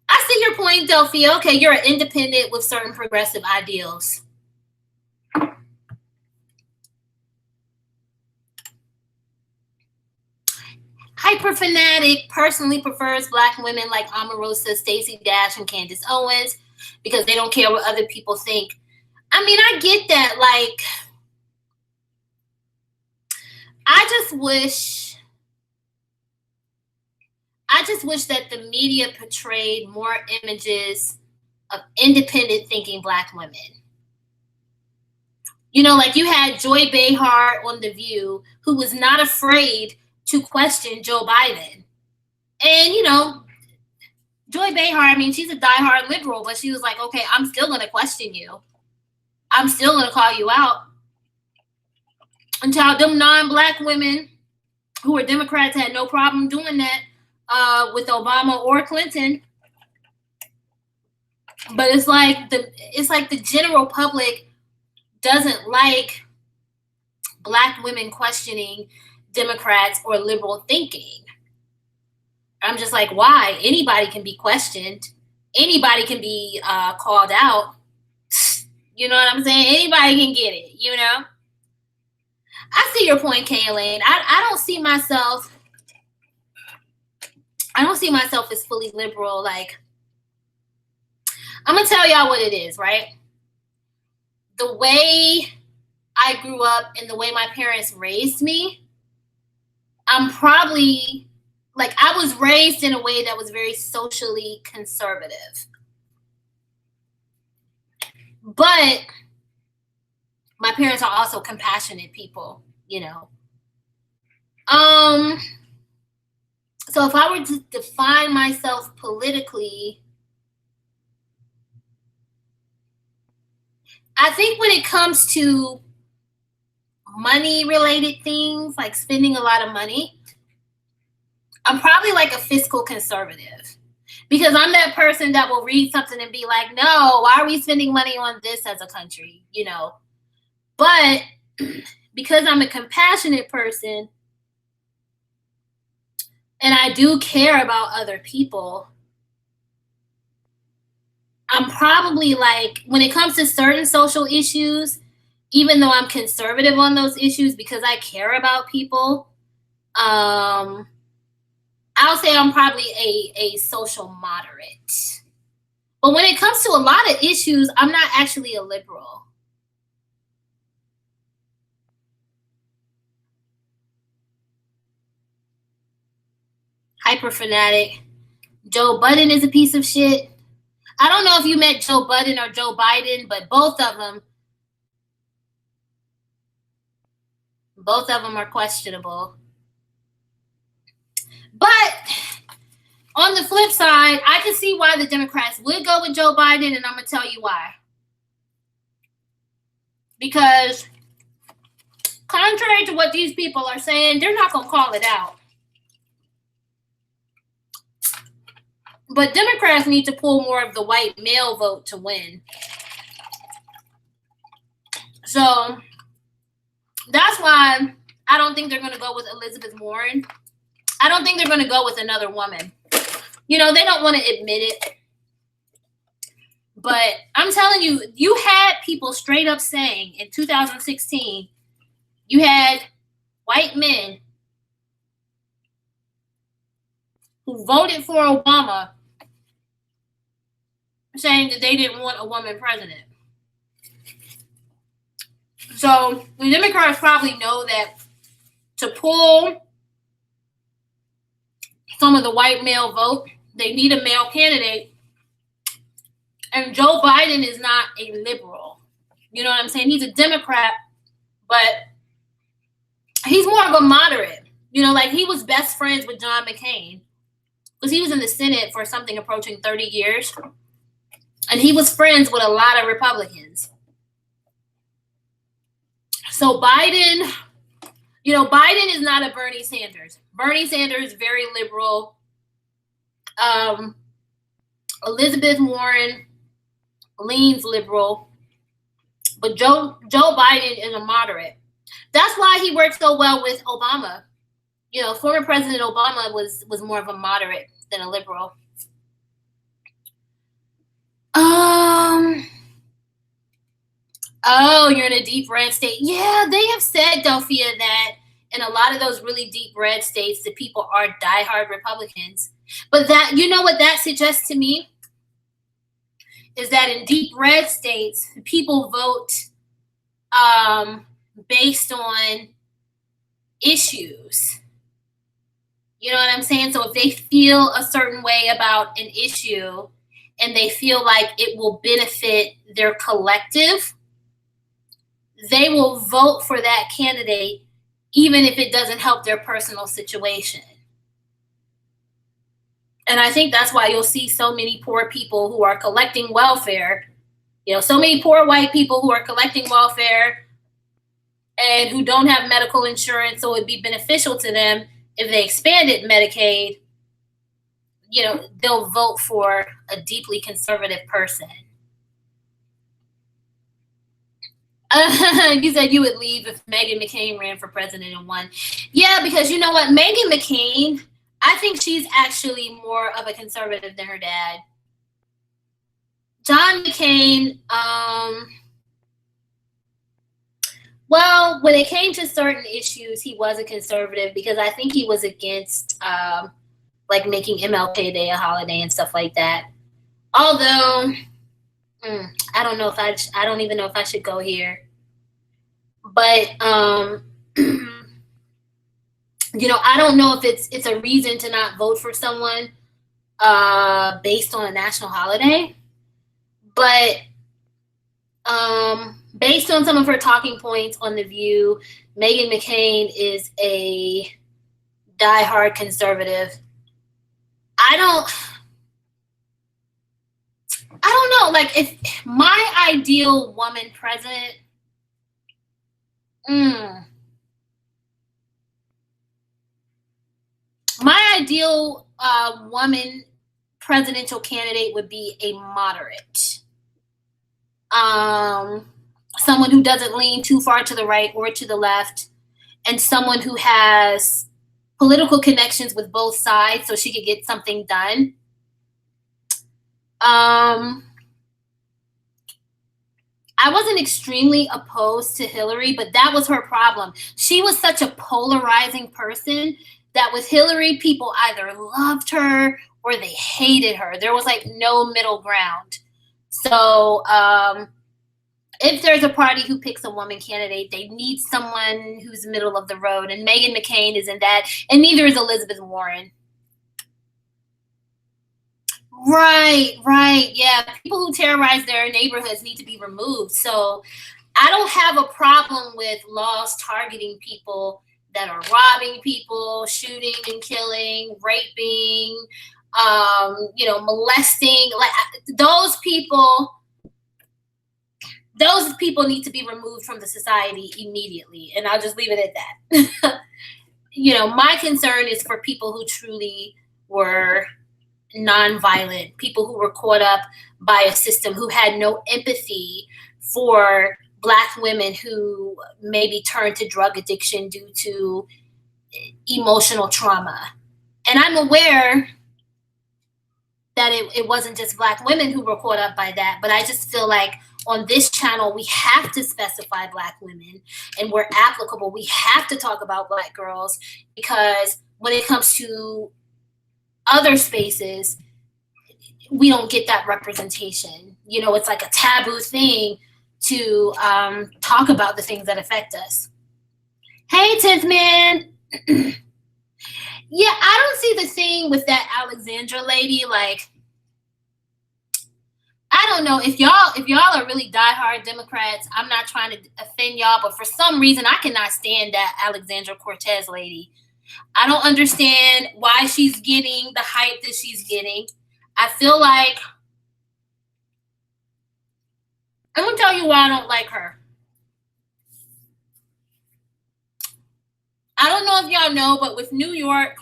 I see your point, Delphia. Okay, you're an independent with certain progressive ideals. Hyperfanatic personally prefers Black women like Omarosa, Stacey Dash, and Candace Owens because they don't care what other people think. I mean, I get that. Like, I just wish that the media portrayed more images of independent thinking Black women. You know, like you had Joy Behar on The View, who was not afraid to question Joe Biden. And, you know, Joy Behar, I mean, she's a diehard liberal, but she was like, okay, I'm still going to question you. I'm still going to call you out. Until them non-Black women who were Democrats had no problem doing that with Obama or Clinton. But it's like the general public doesn't like Black women questioning Democrats or liberal thinking. I'm just like, why? Anybody can be questioned. Anybody can be called out. You know what I'm saying? Anybody can get it, you know? I see your point, Kaylene. I don't see myself as fully liberal. Like, I'm going to tell y'all what it is, right? The way I grew up and the way my parents raised me, I'm probably, like, I was raised in a way that was very socially conservative. But my parents are also compassionate people, you know. So if I were to define myself politically, I think when it comes to money related things, like spending a lot of money, I'm probably like a fiscal conservative, because I'm that person that will read something and be like, no, why are we spending money on this as a country, you know? But because I'm a compassionate person and I do care about other people, I'm probably like, when it comes to certain social issues, even though I'm conservative on those issues because I care about people, I'll say I'm probably a social moderate. But when it comes to a lot of issues, I'm not actually a liberal. Hyper fanatic. Joe Budden is a piece of shit. I don't know if you met Joe Budden or Joe Biden, but both of them are questionable. But on the flip side, I can see why the Democrats would go with Joe Biden, and I'm going to tell you why. Because contrary to what these people are saying, they're not going to call it out. But Democrats need to pull more of the white male vote to win. So that's why I don't think they're going to go with Elizabeth Warren. I don't think they're going to go with another woman. You know, they don't want to admit it. But I'm telling you, you had people straight up saying in 2016, you had white men who voted for Obama saying that they didn't want a woman president. So the Democrats probably know that to pull some of the white male vote, they need a male candidate. And Joe Biden is not a liberal. You know what I'm saying? He's a Democrat, but he's more of a moderate. You know, like he was best friends with John McCain because he was in the Senate for something approaching 30 years. And he was friends with a lot of Republicans. So Biden, you know, Biden is not a Bernie Sanders. Bernie Sanders is very liberal. Elizabeth Warren leans liberal. But Joe Biden is a moderate. That's why he worked so well with Obama. You know, former President Obama was more of a moderate than a liberal. Oh, you're in a deep red state. Yeah, they have said, Delphia, that in a lot of those really deep red states, the people are diehard Republicans. But that, you know what that suggests to me? is that in deep red states, people vote based on issues. You know what I'm saying? So if they feel a certain way about an issue and they feel like it will benefit their collective, they will vote for that candidate even if it doesn't help their personal situation. And I think that's why you'll see so many poor people who are collecting welfare, so many poor white people who are collecting welfare and who don't have medical insurance, so it'd be beneficial to them if they expanded Medicaid. They'll vote for a deeply conservative person. You said you would leave if Meghan McCain ran for president and won. Yeah, because you know what? Meghan McCain, I think she's actually more of a conservative than her dad. John McCain, well, when it came to certain issues, he was a conservative because I think he was against like making MLK Day a holiday and stuff like that. Although, I don't even know if I should go here. But I don't know if it's a reason to not vote for someone based on a national holiday. But based on some of her talking points on The View, Meghan McCain is a diehard conservative. I don't know. Like, if my ideal woman president, my ideal woman presidential candidate would be a moderate. Someone who doesn't lean too far to the right or to the left, and someone who has political connections with both sides so she could get something done. I wasn't extremely opposed to Hillary, but that was her problem. She was such a polarizing person that with Hillary, people either loved her or they hated her. There was like no middle ground. So if there's a party who picks a woman candidate, they need someone who's middle of the road. And Meghan McCain isn't that, and neither is Elizabeth Warren. Right. Yeah. People who terrorize their neighborhoods need to be removed. So I don't have a problem with laws targeting people that are robbing people, shooting and killing, raping, molesting. Like, those people need to be removed from the society immediately. And I'll just leave it at that. My concern is for people who truly were nonviolent, people who were caught up by a system, who had no empathy for Black women who maybe turned to drug addiction due to emotional trauma. And I'm aware that it wasn't just Black women who were caught up by that, but I just feel like on this channel, we have to specify Black women, and where applicable, we have to talk about Black girls, because when it comes to other spaces, we don't get that representation. It's like a taboo thing to talk about the things that affect us. Hey, 10th man. Yeah, I don't see the thing with that Alexandra lady. Like, I don't know if y'all are really diehard Democrats. I'm not trying to offend y'all, but for some reason, I cannot stand that Alexandra Cortez lady. I don't understand why she's getting the hype that she's getting. I feel like, I'm going to tell you why I don't like her. I don't know if y'all know, but with New York,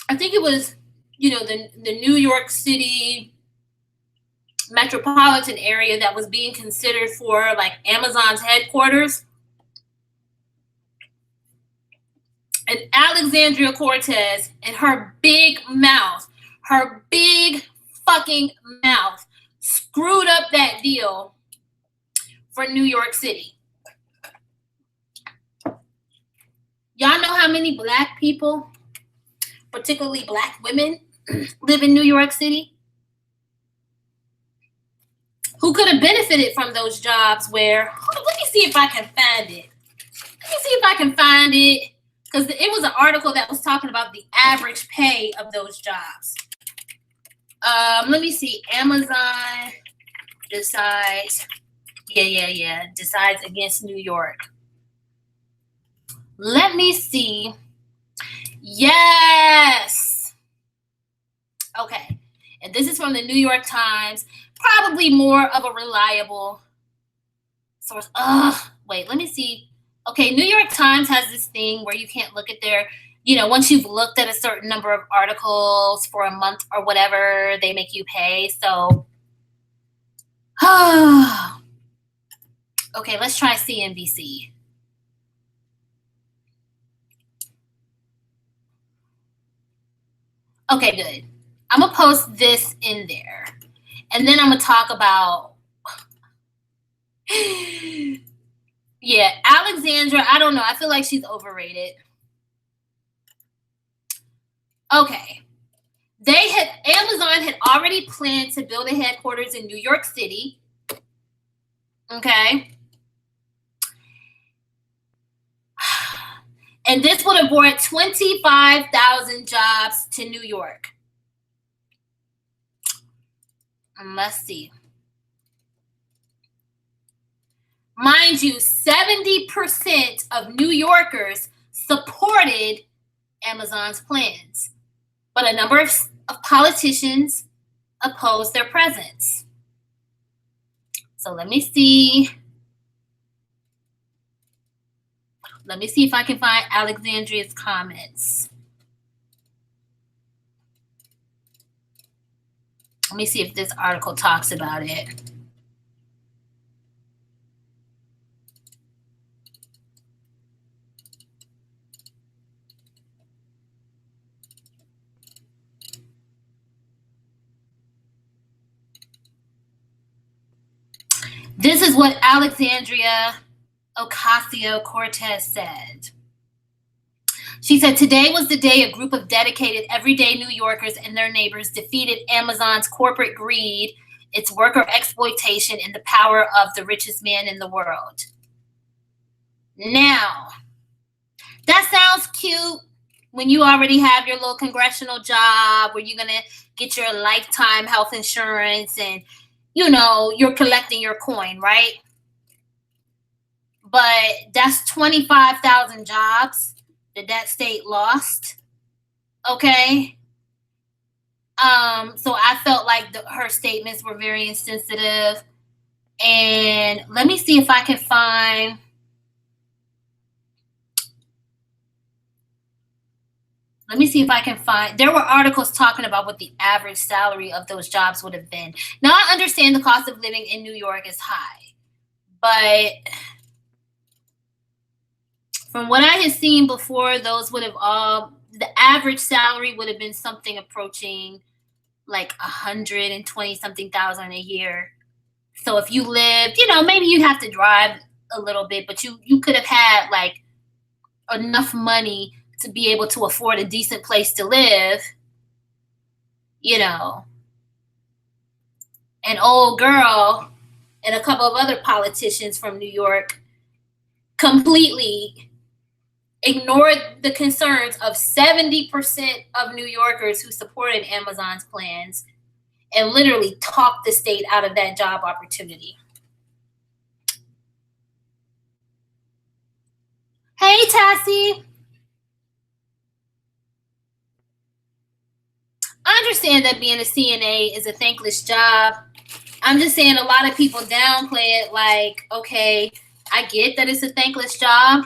I think it was, the New York City metropolitan area that was being considered for like Amazon's headquarters. And Alexandria Cortez and her big fucking mouth, screwed up that deal for New York City. Y'all know how many Black people, particularly Black women, live in New York City? could have benefited from those jobs where, hold on, let me see if I can find it. Because it was an article that was talking about the average pay of those jobs. Let me see. Amazon decides. Decides against New York. Let me see. Yes. Okay. And this is from the New York Times. Probably more of a reliable source. Wait, let me see. Okay, New York Times has this thing where you can't look at their, once you've looked at a certain number of articles for a month or whatever, they make you pay. So, okay, let's try CNBC. Okay, good. I'm going to post this in there. And then I'm going to talk about, yeah, Alexandra, I don't know. I feel like she's overrated. Okay. Amazon had already planned to build a headquarters in New York City. Okay. And this would have brought 25,000 jobs to New York. Let's see. Mind you, 70% of New Yorkers supported Amazon's plans, but a number of politicians opposed their presence. So let me see. Let me see if I can find Alexandria's comments. Let me see if this article talks about it. This is what Alexandria Ocasio-Cortez said. She said, today was the day a group of dedicated everyday New Yorkers and their neighbors defeated Amazon's corporate greed, its worker exploitation, and the power of the richest man in the world. Now, that sounds cute when you already have your little congressional job where you're going to get your lifetime health insurance and, you're collecting your coin, right? But that's 25,000 jobs that state lost. Okay. So I felt like her statements were very insensitive. And let me see if I can find. There were articles talking about what the average salary of those jobs would have been. Now, I understand the cost of living in New York is high, but from what I had seen before, those would have the average salary would have been something approaching like 120 something thousand a year. So if you lived, maybe you'd have to drive a little bit, but you could have had like enough money to be able to afford a decent place to live, An old girl and a couple of other politicians from New York completely ignored the concerns of 70% of New Yorkers who supported Amazon's plans and literally talked the state out of that job opportunity. Hey, Tassie. I understand that being a CNA is a thankless job. I'm just saying a lot of people downplay it like, okay, I get that it's a thankless job,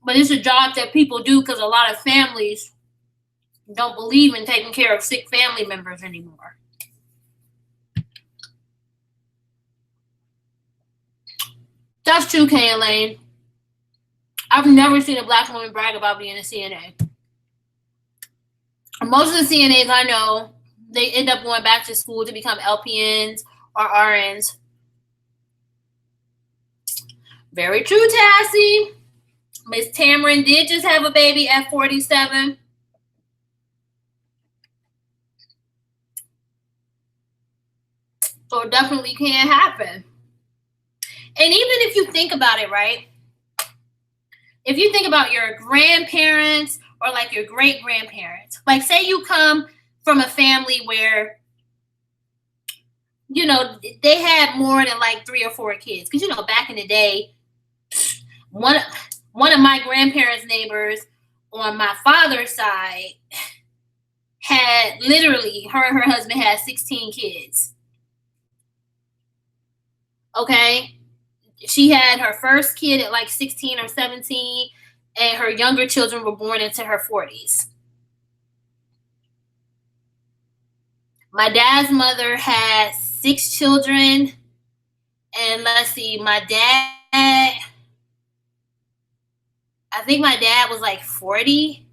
but it's a job that people do because a lot of families don't believe in taking care of sick family members anymore. That's true, Kay Elaine. I've never seen a Black woman brag about being a CNA. Most of the CNAs I know, they end up going back to school to become LPNs or RNs. Very true, Tassie. Miss Tamarin did just have a baby at 47. So it definitely can happen. And even if you think about it, right? If you think about your grandparents or like your great grandparents, like say you come from a family where, you know, they had more than like 3 or 4 kids. Because, you know, back in the day, one, one of my grandparents' neighbors on my father's side had literally, her and her husband had 16 kids. Okay? She had her first kid at like 16 or 17, and her younger children were born into her 40s. My dad's mother had 6 children, and let's see, I think my dad was like 40.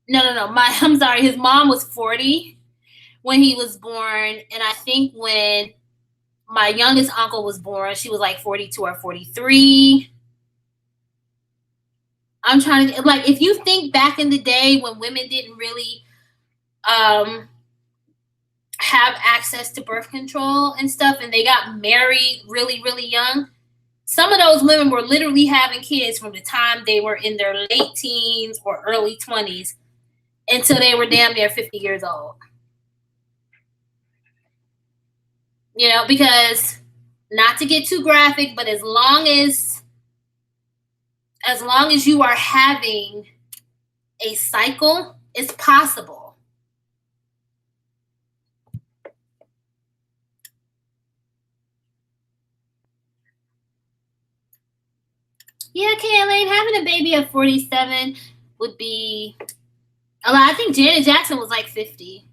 No. I'm sorry, his mom was 40 when he was born, and I think when my youngest uncle was born, she was like 42 or 43. I'm trying to, like, if you think back in the day when women didn't really um have access to birth control and stuff, and they got married really, really young, some of those women were literally having kids from the time they were in their late teens or early 20s until they were damn near 50 years old. You know, because not to get too graphic, but as long as you are having a cycle, it's possible. Yeah, Kaylin, having a baby at 47 would be a lot. I think Janet Jackson was like 50.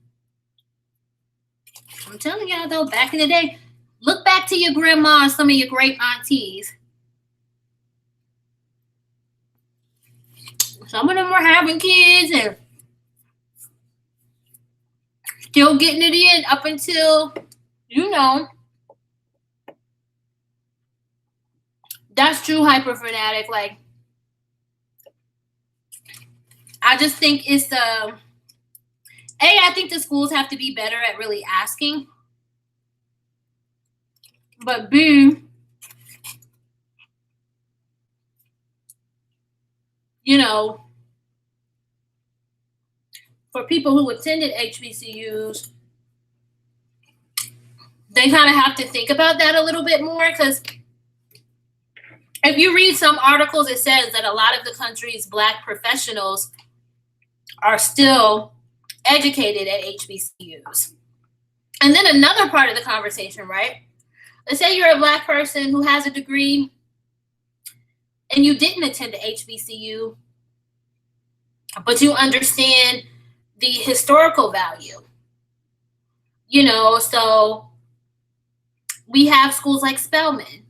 I'm telling y'all though, back in the day, look back to your grandma and some of your great aunties. Some of them were having kids and still getting it in up until, you know, that's true hyper fanatic. Like, I just think it's I think the schools have to be better at really asking. But B, you know, for people who attended HBCUs, they kind of have to think about that a little bit more, because if you read some articles, it says that a lot of the country's Black professionals are still educated at HBCUs. And then another part of the conversation, right? Let's say you're a Black person who has a degree and you didn't attend the HBCU, but you understand the historical value. You know, so we have schools like Spelman,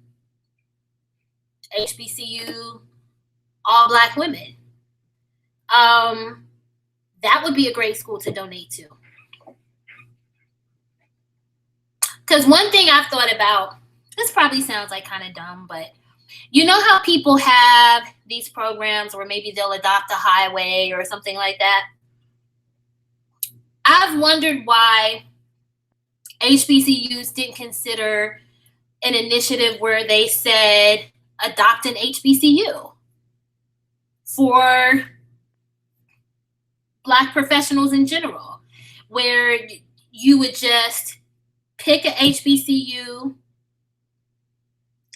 HBCU, all Black women. That would be a great school to donate to. Because one thing I've thought about, this probably sounds like kind of dumb, but you know how people have these programs where maybe they'll adopt a highway or something like that? I've wondered why HBCUs didn't consider an initiative where they said adopt an HBCU for Black professionals in general, where you would just pick a HBCU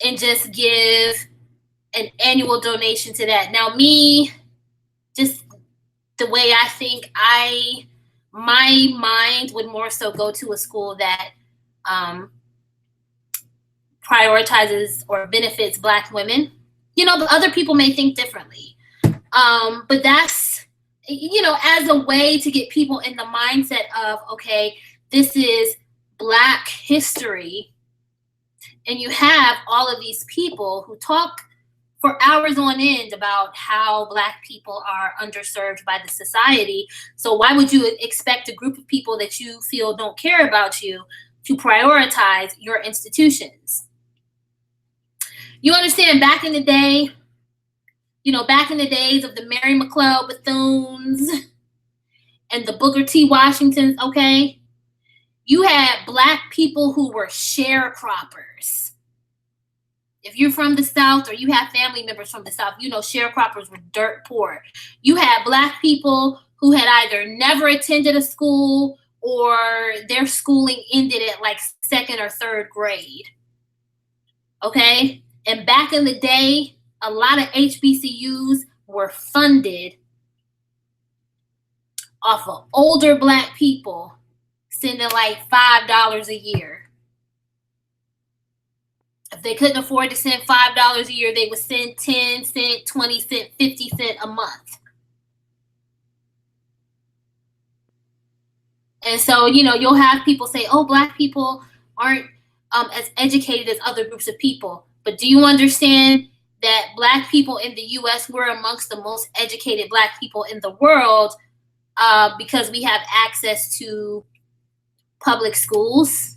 and just give an annual donation to that. Now, me, just the way I think, my mind would more so go to a school that prioritizes or benefits Black women. You know, but other people may think differently. But that's, you know, as a way to get people in the mindset of, okay, this is Black history. And you have all of these people who talk for hours on end about how Black people are underserved by the society. So why would you expect a group of people that you feel don't care about you to prioritize your institutions? You understand, back in the day, you know, back in the days of the Mary McLeod Bethunes and the Booker T. Washingtons, okay? You had Black people who were sharecroppers. If you're from the South or you have family members from the South, you know sharecroppers were dirt poor. You had Black people who had either never attended a school or their schooling ended at like second or third grade. Okay? And back in the day, a lot of HBCUs were funded off of older Black people sending like $5 a year. If they couldn't afford to send $5 a year, they would send 10 cent, 20 cent, 50 cent a month. And so, you know, you'll have people say, oh, Black people aren't as educated as other groups of people. But do you understand that Black people in the US, we're amongst the most educated Black people in the world because we have access to public schools?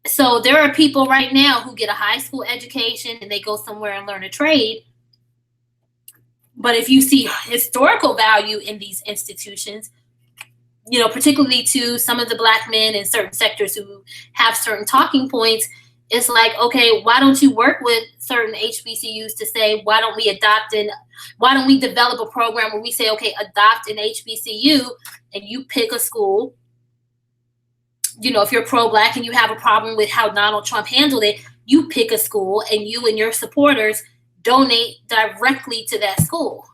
So there are people right now who get a high school education and they go somewhere and learn a trade. But if you see historical value in these institutions, you know, particularly to some of the Black men in certain sectors who have certain talking points, it's like, okay, why don't you work with certain HBCUs to say, why don't we develop a program where we say, okay, adopt an HBCU and you pick a school. You know, if you're pro-Black and you have a problem with how Donald Trump handled it, you pick a school and you and your supporters donate directly to that school.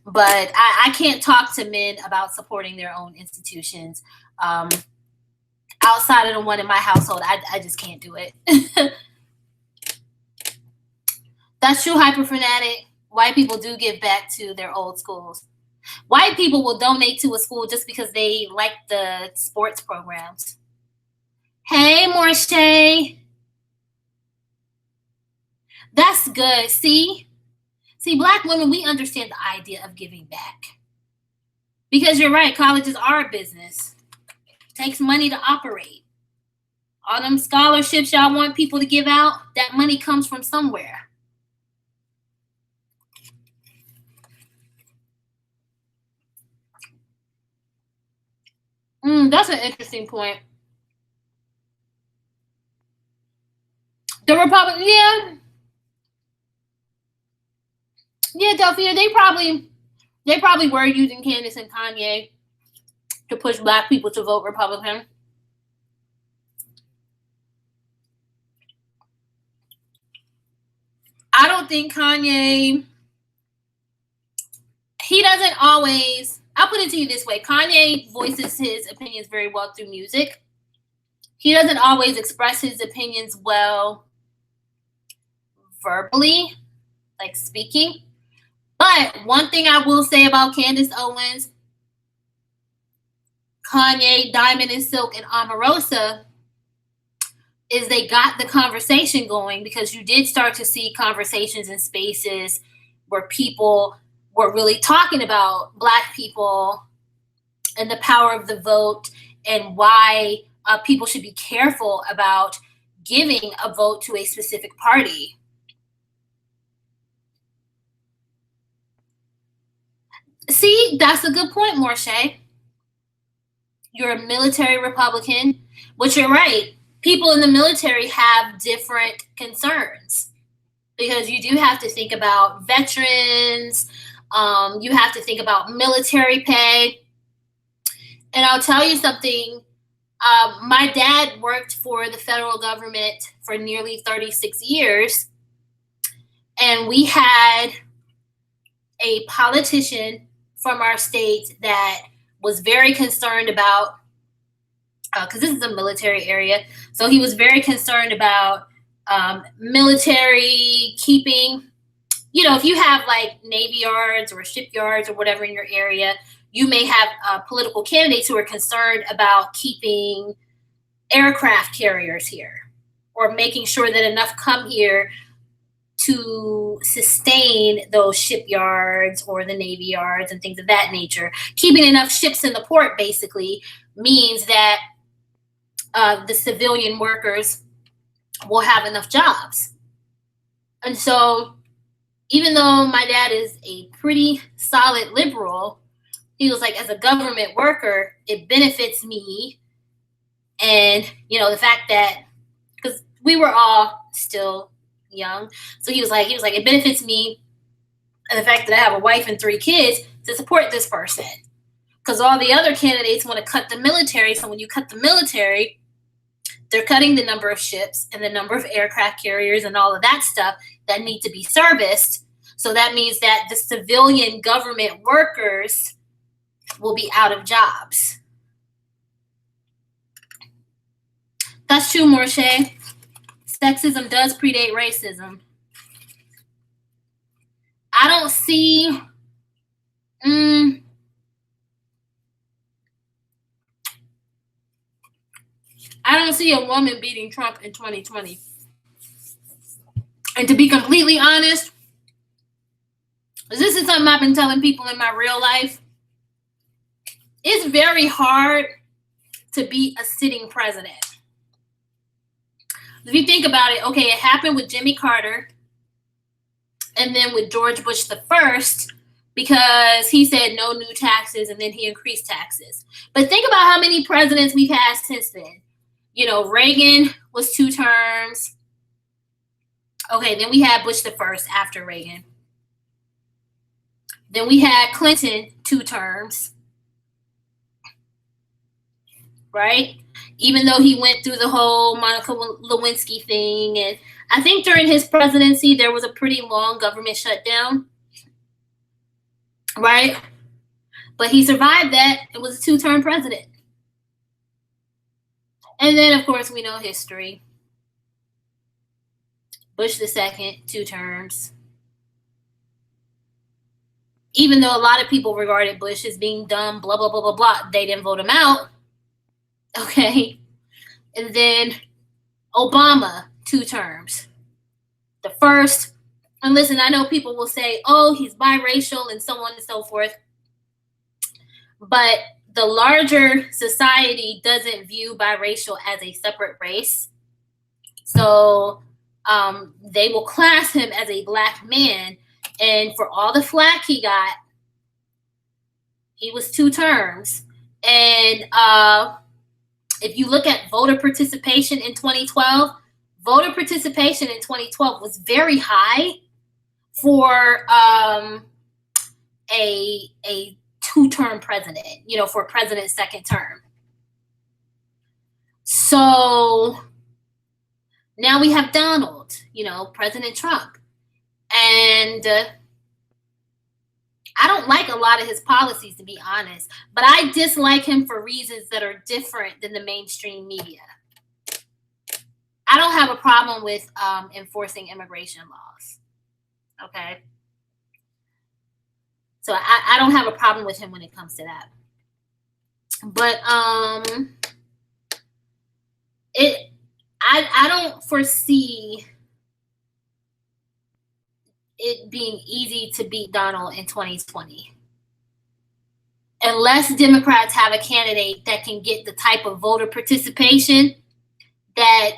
But I can't talk to men about supporting their own institutions. Outside of the one in my household, I just can't do it. That's true, hyperfanatic. White people do give back to their old schools. White people will donate to a school just because they like the sports programs. Hey, Morshay. That's good. See, Black women, we understand the idea of giving back. Because you're right, colleges are a business. It takes money to operate. All them scholarships y'all want people to give out, that money comes from somewhere. That's an interesting point. The Republican, yeah, Delphia, they probably were using Candace and Kanye to push Black people to vote Republican. I don't think Kanye, he doesn't always, I'll put it to you this way. Kanye voices his opinions very well through music. He doesn't always express his opinions well verbally, like speaking. But one thing I will say about Candace Owens, Kanye, Diamond and Silk, and Omarosa is they got the conversation going, because you did start to see conversations in spaces where people were really talking about Black people and the power of the vote and why people should be careful about giving a vote to a specific party. See, that's a good point, Morshay. You're a military Republican, but you're right. People in the military have different concerns, because you do have to think about veterans. You have to think about military pay. And I'll tell you something. My dad worked for the federal government for nearly 36 years. And we had a politician from our state that was very concerned about, because this is a military area, so he was very concerned about military keeping, you know, if you have like Navy yards or shipyards or whatever in your area, you may have political candidates who are concerned about keeping aircraft carriers here, or making sure that enough come here to sustain those shipyards or the Navy yards and things of that nature. Keeping enough ships in the port basically means that the civilian workers will have enough jobs. And so even though my dad is a pretty solid liberal, he was like, as a government worker, it benefits me. And, you know, the fact that, because we were all still young. So he was like, it benefits me and the fact that I have a wife and 3 kids to support this person. Because all the other candidates want to cut the military. So when you cut the military, they're cutting the number of ships and the number of aircraft carriers and all of that stuff that need to be serviced. So that means that the civilian government workers will be out of jobs. That's true, Morshe. Sexism does predate racism. I don't see... I don't see a woman beating Trump in 2020. And to be completely honest, this is something I've been telling people in my real life. It's very hard to beat a sitting president. If you think about it, okay, it happened with Jimmy Carter and then with George Bush the first, because he said no new taxes and then he increased taxes. But think about how many presidents we've had since then. You know, Reagan was 2 terms. Okay, then we had Bush the first after Reagan. Then we had Clinton 2 terms. Right? Even though he went through the whole Monica Lewinsky thing. And I think during his presidency, there was a pretty long government shutdown. Right? But he survived that. It was a 2-term president. And then, of course, we know history. Bush the second, 2 terms. Even though a lot of people regarded Bush as being dumb, blah, blah, blah, blah, blah, they didn't vote him out. Okay. And then Obama, 2 terms. The first, and listen, I know people will say, oh, he's biracial and so on and so forth. But the larger society doesn't view biracial as a separate race. So they will class him as a black man. And for all the flack he got, he was 2 terms. And if you look at voter participation in 2012, voter participation in 2012 was very high for a 2-term president, you know, for president's 2nd term. So now we have Donald, you know, President Trump. And I don't like a lot of his policies, to be honest, but I dislike him for reasons that are different than the mainstream media. I don't have a problem with enforcing immigration laws. Okay. So I don't have a problem with him when it comes to that. But I don't foresee it being easy to beat Donald in 2020. Unless Democrats have a candidate that can get the type of voter participation that,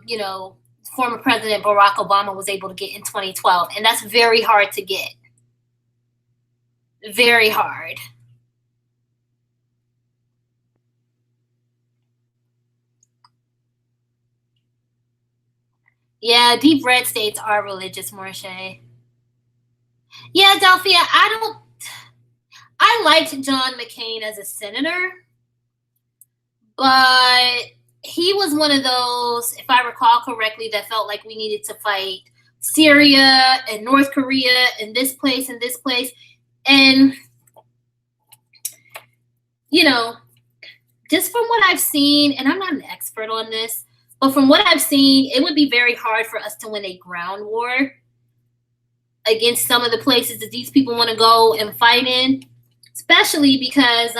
you know, former President Barack Obama was able to get in 2012. And that's very hard to get. Very hard. Yeah, deep red states are religious, Morshe. Yeah, Delphia, I liked John McCain as a senator, but he was one of those, if I recall correctly, that felt like we needed to fight Syria and North Korea and this place and this place. And, you know, just from what I've seen, and I'm not an expert on this, but from what I've seen, it would be very hard for us to win a ground war against some of the places that these people want to go and fight in, especially because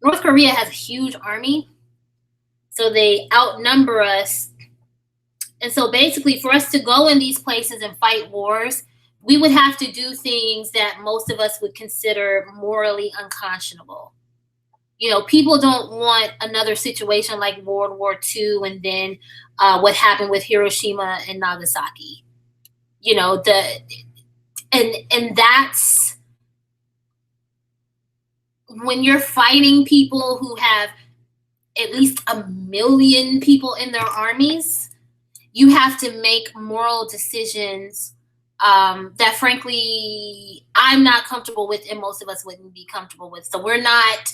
North Korea has a huge army, so they outnumber us. And so basically for us to go in these places and fight wars, we would have to do things that most of us would consider morally unconscionable. You know, people don't want another situation like World War II and then what happened with Hiroshima and Nagasaki. You know, and that's when you're fighting people who have at least 1 million people in their armies, you have to make moral decisions that frankly I'm not comfortable with, and most of us wouldn't be comfortable with. So we're not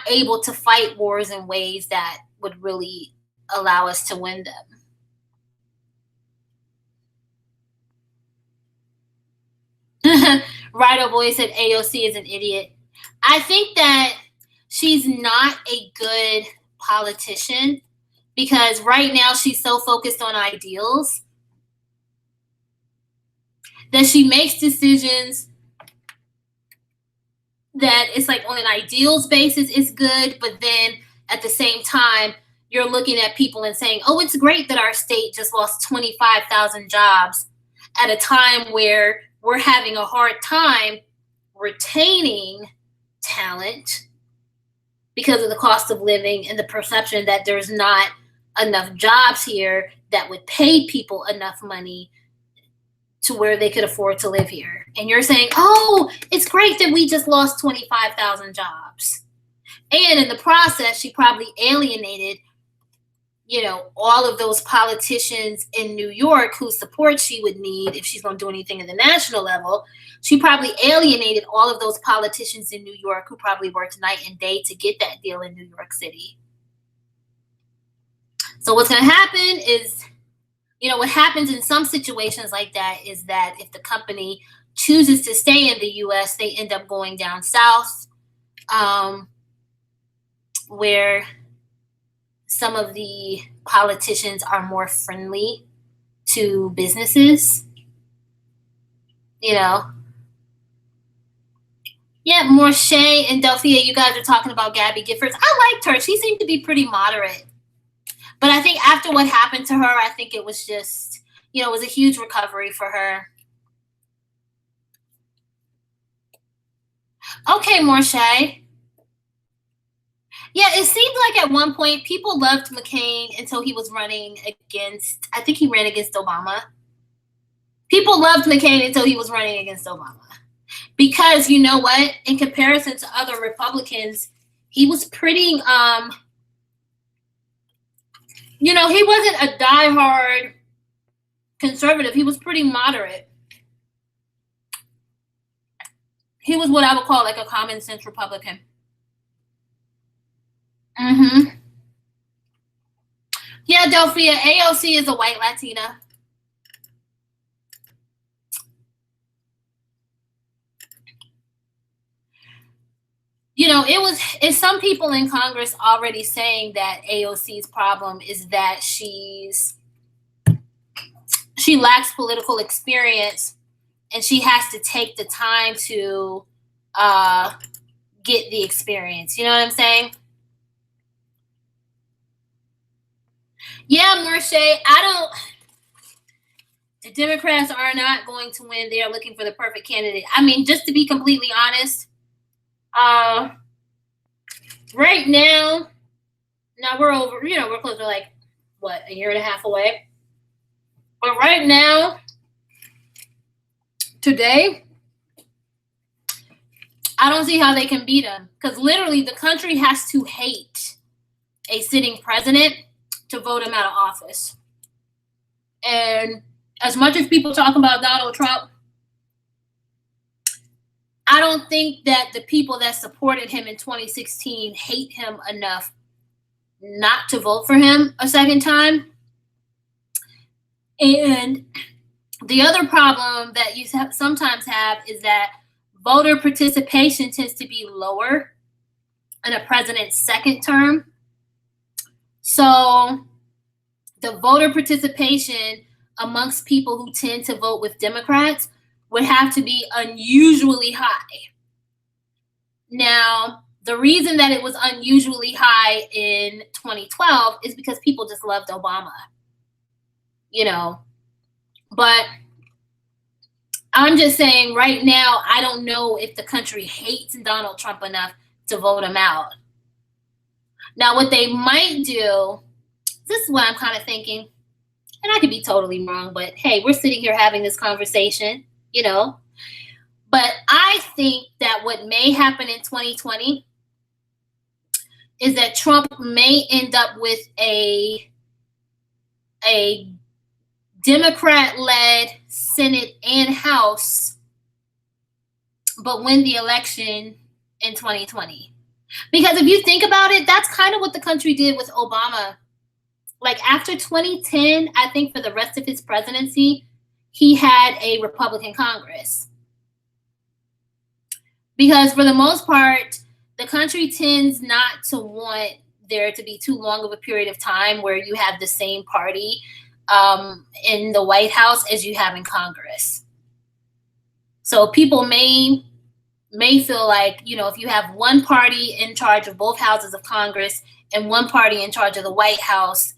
able to fight wars in ways that would really allow us to win them. Righto Boy said AOC is an idiot. I think that she's not a good politician because right now she's so focused on ideals that she makes decisions that it's like on an ideals basis is good, but then at the same time you're looking at people and saying, oh, it's great that our state just lost 25,000 jobs at a time where we're having a hard time retaining talent because of the cost of living and the perception that there's not enough jobs here that would pay people enough money to where they could afford to live here. And you're saying, oh, it's great that we just lost 25,000 jobs. And in the process, she probably alienated, all of those politicians in New York whose support she would need if she's going to do anything at the national level. She probably alienated all of those politicians in New York who probably worked night and day to get that deal in New York City. So what's going to happen is, what happens in some situations like that is that if the company chooses to stay in the U.S., they end up going down south, where some of the politicians are more friendly to businesses. Yeah, Morshay and Delphia, you guys are talking about Gabby Giffords. I liked her. She seemed to be pretty moderate. But I think after what happened to her, I think it was just, it was a huge recovery for her. Okay, Morshay. Yeah, it seemed like at one point people loved McCain until he was running against, I think he ran against Obama. People loved McCain until he was running against Obama. Because you know what? In comparison to other Republicans, he was pretty, he wasn't a diehard conservative. He was pretty moderate. He was what I would call like a common sense Republican. Yeah, Delphia, AOC is a white Latina. It's some people in Congress already saying that AOC's problem is that she lacks political experience and she has to take the time to get the experience. You know what I'm saying? Yeah, Marsha, the Democrats are not going to win. They are looking for the perfect candidate. I mean, just to be completely honest, right now we're over, we're close to like, what, a year and a half away? But right now, today, I don't see how they can beat him. Because literally the country has to hate a sitting president to vote him out of office. And as much as people talk about Donald Trump, I don't think that the people that supported him in 2016 hate him enough not to vote for him a second time. And the other problem that you sometimes have is that voter participation tends to be lower in a president's second term. So the voter participation amongst people who tend to vote with Democrats would have to be unusually high. Now, the reason that it was unusually high in 2012 is because people just loved Obama, But I'm just saying right now, I don't know if the country hates Donald Trump enough to vote him out. Now, what they might do, this is what I'm kind of thinking, and I could be totally wrong, but hey, we're sitting here having this conversation, But I think that what may happen in 2020 is that Trump may end up with a Democrat-led Senate and House, but win the election in 2020. Because if you think about it, that's kind of what the country did with Obama. Like after 2010, I think for the rest of his presidency, he had a Republican Congress. Because for the most part, the country tends not to want there to be too long of a period of time where you have the same party in the White House as you have in Congress. So people may feel like, you know, if you have one party in charge of both houses of Congress and one party in charge of the White House,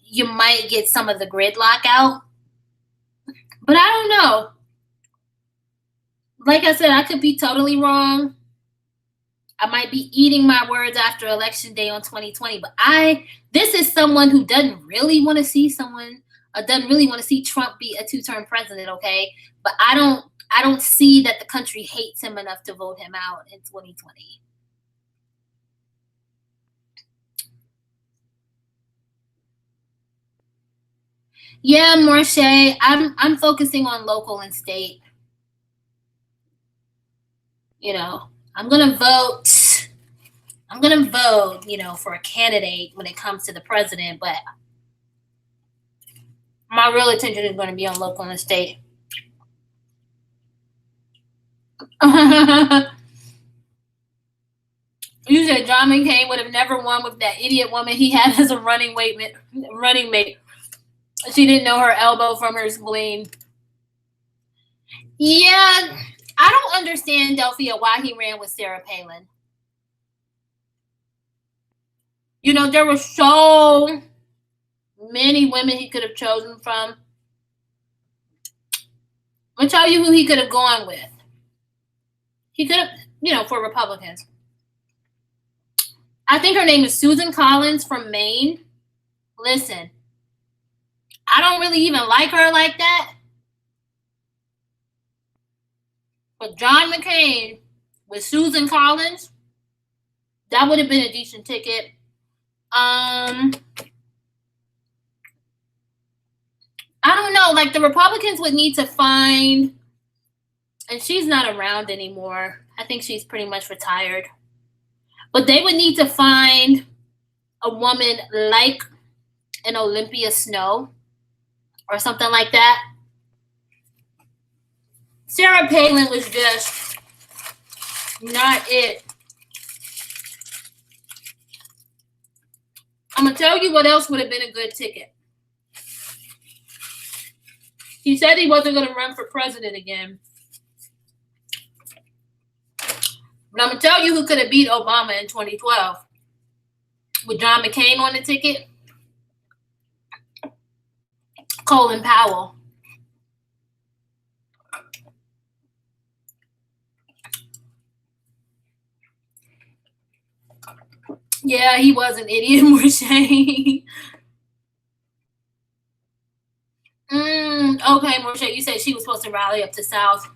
you might get some of the gridlock out. But I don't know. Like I said, I could be totally wrong. I might be eating my words after election day on 2020, but this is someone who doesn't really want to see Trump be a two-term president, okay? But I don't see that the country hates him enough to vote him out in 2020. Yeah, Marche, I'm focusing on local and state. You know, I'm gonna vote, you know, for a candidate when it comes to the president, but my real attention is gonna be on local and state. You said John McCain would have never won with that idiot woman he had as a running mate. She didn't know her elbow from her spleen. Yeah, I don't understand, Delphia, why he ran with Sarah Palin. You know, there were so many women he could have chosen from. I'll tell you who he could have gone with. He could have, you know, for Republicans. I think her name is Susan Collins from Maine. Listen, I don't really even like her like that. But John McCain with Susan Collins, that would have been a decent ticket. I don't know, like the Republicans would need to find, and she's not around anymore. I think she's pretty much retired. But they would need to find a woman like an Olympia Snow or something like that. Sarah Palin was just not it. I'm going to tell you what else would have been a good ticket. He said he wasn't going to run for president again. But I'm going to tell you who could have beat Obama in 2012. With John McCain on the ticket. Colin Powell. Yeah, he was an idiot, Marche. Okay, Marche, you said she was supposed to rally up the South.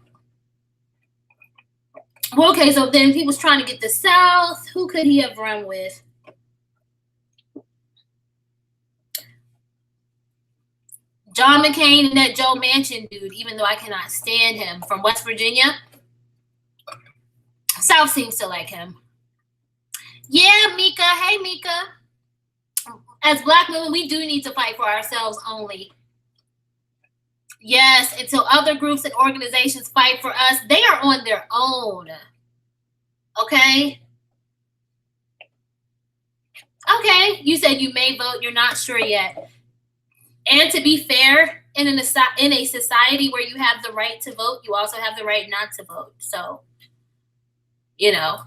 Well, okay, so then if he was trying to get the South, who could he have run with? John McCain and that Joe Manchin dude, even though I cannot stand him, from West Virginia. South seems to like him. Yeah, Mika. Hey, Mika. As Black women, we do need to fight for ourselves only. Yes, until other groups and organizations fight for us, they are on their own. Okay? Okay, you said you may vote. You're not sure yet. And to be fair, in a society where you have the right to vote, you also have the right not to vote. So, you know.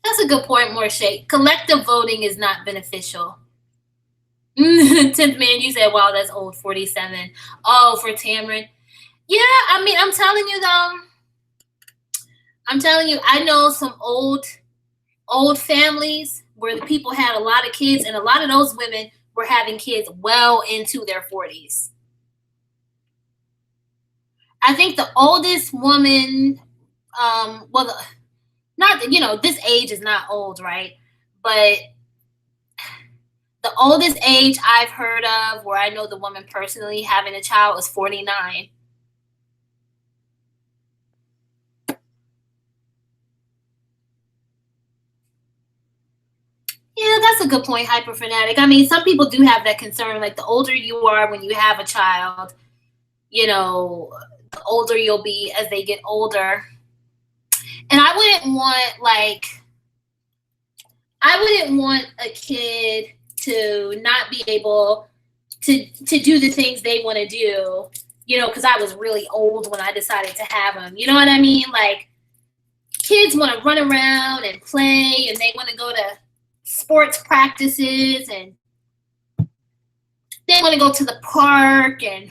That's a good point, Marche. Collective voting is not beneficial. 10th man, you said, wow, that's old, 47. Oh, for Tamron. Yeah, I mean, I'm telling you, though. I know some old families where the people had a lot of kids, and a lot of those women were having kids well into their 40s. I think the oldest woman, well, not, this age is not old, right? But the oldest age I've heard of where I know the woman personally having a child was 49. Yeah, that's a good point, hyperfanatic. I mean, some people do have that concern. Like, the older you are when you have a child, the older you'll be as they get older. And I wouldn't want a kid to not be able to do the things they want to do, because I was really old when I decided to have them. You know what I mean? Like, kids want to run around and play, and they want to go to sports practices, and they want to go to the park, and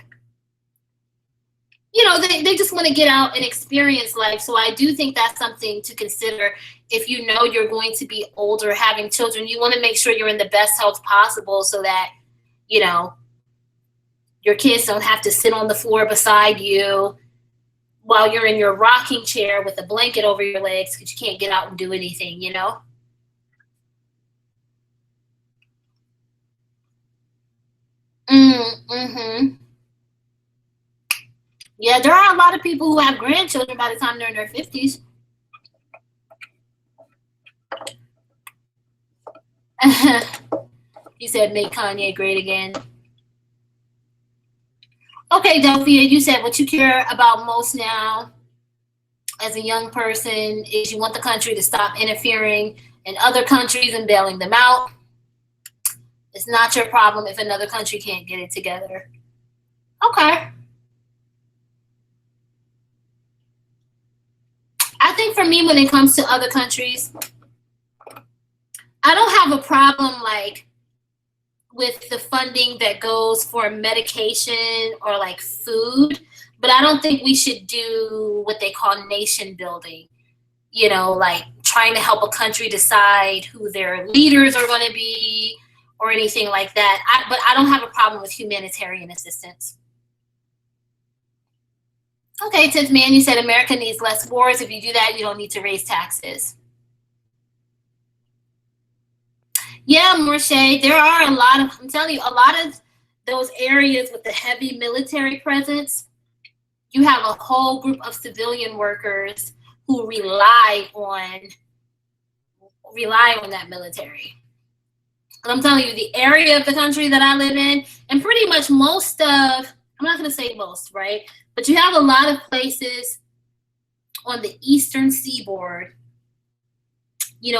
they just want to get out and experience life. So I do think that's something to consider. If you're going to be older having children, you want to make sure you're in the best health possible so that your kids don't have to sit on the floor beside you while you're in your rocking chair with a blanket over your legs because you can't get out and do anything. Mm-hmm. Yeah, there are a lot of people who have grandchildren by the time they're in their 50s. You said make Kanye great again. Okay, Delphia, you said what you care about most now as a young person is you want the country to stop interfering in other countries and bailing them out. It's not your problem if another country can't get it together. Okay. I think for me, when it comes to other countries, I don't have a problem with the funding that goes for medication or like food, but I don't think we should do what they call nation building. Like trying to help a country decide who their leaders are going to be or anything like that. But I don't have a problem with humanitarian assistance. Okay, 10th man, you said America needs less wars. If you do that, you don't need to raise taxes. Yeah, Marsha, there are I'm telling you, a lot of those areas with the heavy military presence, you have a whole group of civilian workers who rely on that military. And I'm telling you, the area of the country that I live in, and pretty much I'm not going to say most, right? But you have a lot of places on the eastern seaboard,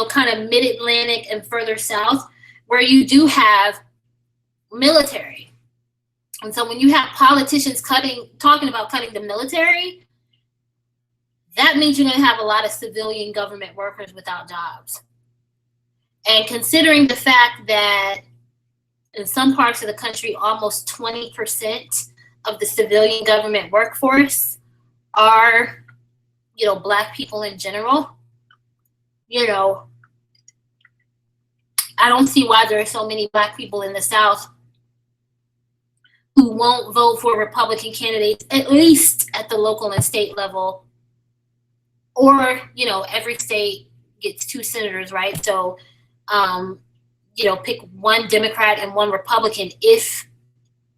kind of mid-Atlantic and further south, where you do have military. And so when you have politicians talking about cutting the military, that means you're going to have a lot of civilian government workers without jobs. And considering the fact that in some parts of the country, almost 20% of the civilian government workforce are, Black people in general, I don't see why there are so many Black people in the South who won't vote for Republican candidates, at least at the local and state level. Or, every state gets 2 senators, right? So, pick one Democrat and one Republican if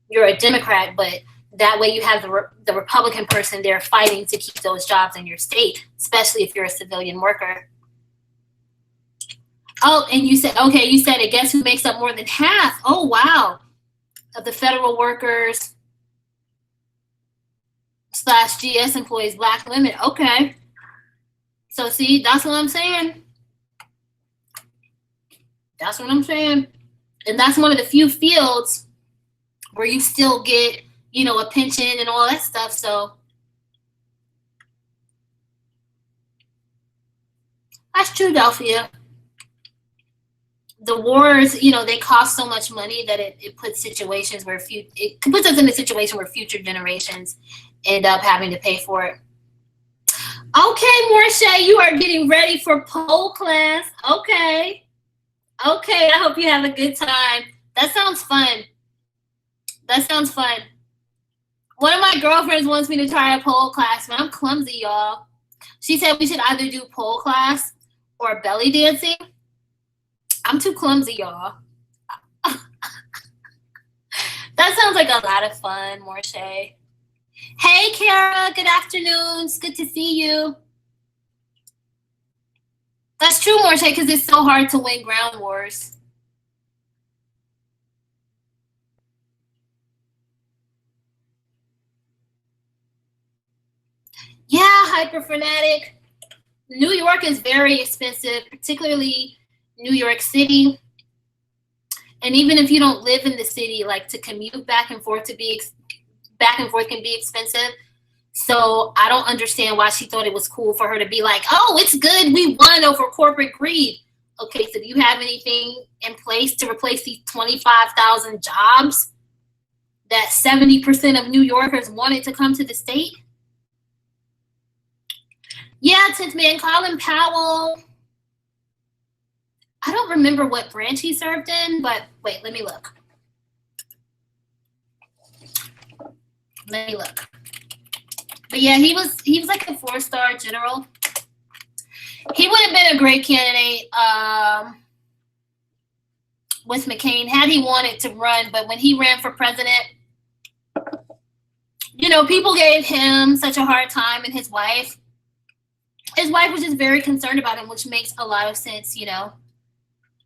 you're a Democrat, but that way you have the Republican person there fighting to keep those jobs in your state, especially if you're a civilian worker. Oh, and you said it. Guess who makes up more than half? Oh, wow. Of the federal workers / GS employees, Black women. Okay. So see, that's what I'm saying. That's what I'm saying. And that's one of the few fields where you still get, a pension and all that stuff. So that's true, Delphia. The wars, they cost so much money that it puts situations where it puts us in a situation where future generations end up having to pay for it. Okay, Marsha, you are getting ready for pole class. Okay, I hope you have a good time. That sounds fun. One of my girlfriends wants me to try a pole class, but I'm clumsy, y'all. She said we should either do pole class or belly dancing. I'm too clumsy, y'all. That sounds like a lot of fun, Morshay. Hey, Kara. Good afternoon. It's good to see you. That's true, Morshay, because it's so hard to win ground wars. Yeah, hyper fanatic. New York is very expensive, particularly New York City. And even if you don't live in the city, like to commute back and forth can be expensive. So I don't understand why she thought it was cool for her to be like, oh, it's good, we won over corporate greed. Okay, so do you have anything in place to replace these 25,000 jobs that 70% of New Yorkers wanted to come to the state? Yeah, 10th man, Colin Powell. I don't remember what branch he served in, but wait, let me look. But yeah, he was like a 4-star general. He would have been a great candidate with McCain had he wanted to run. But when he ran for president, you know, people gave him such a hard time, and his wife was just very concerned about him, which makes a lot of sense, you know.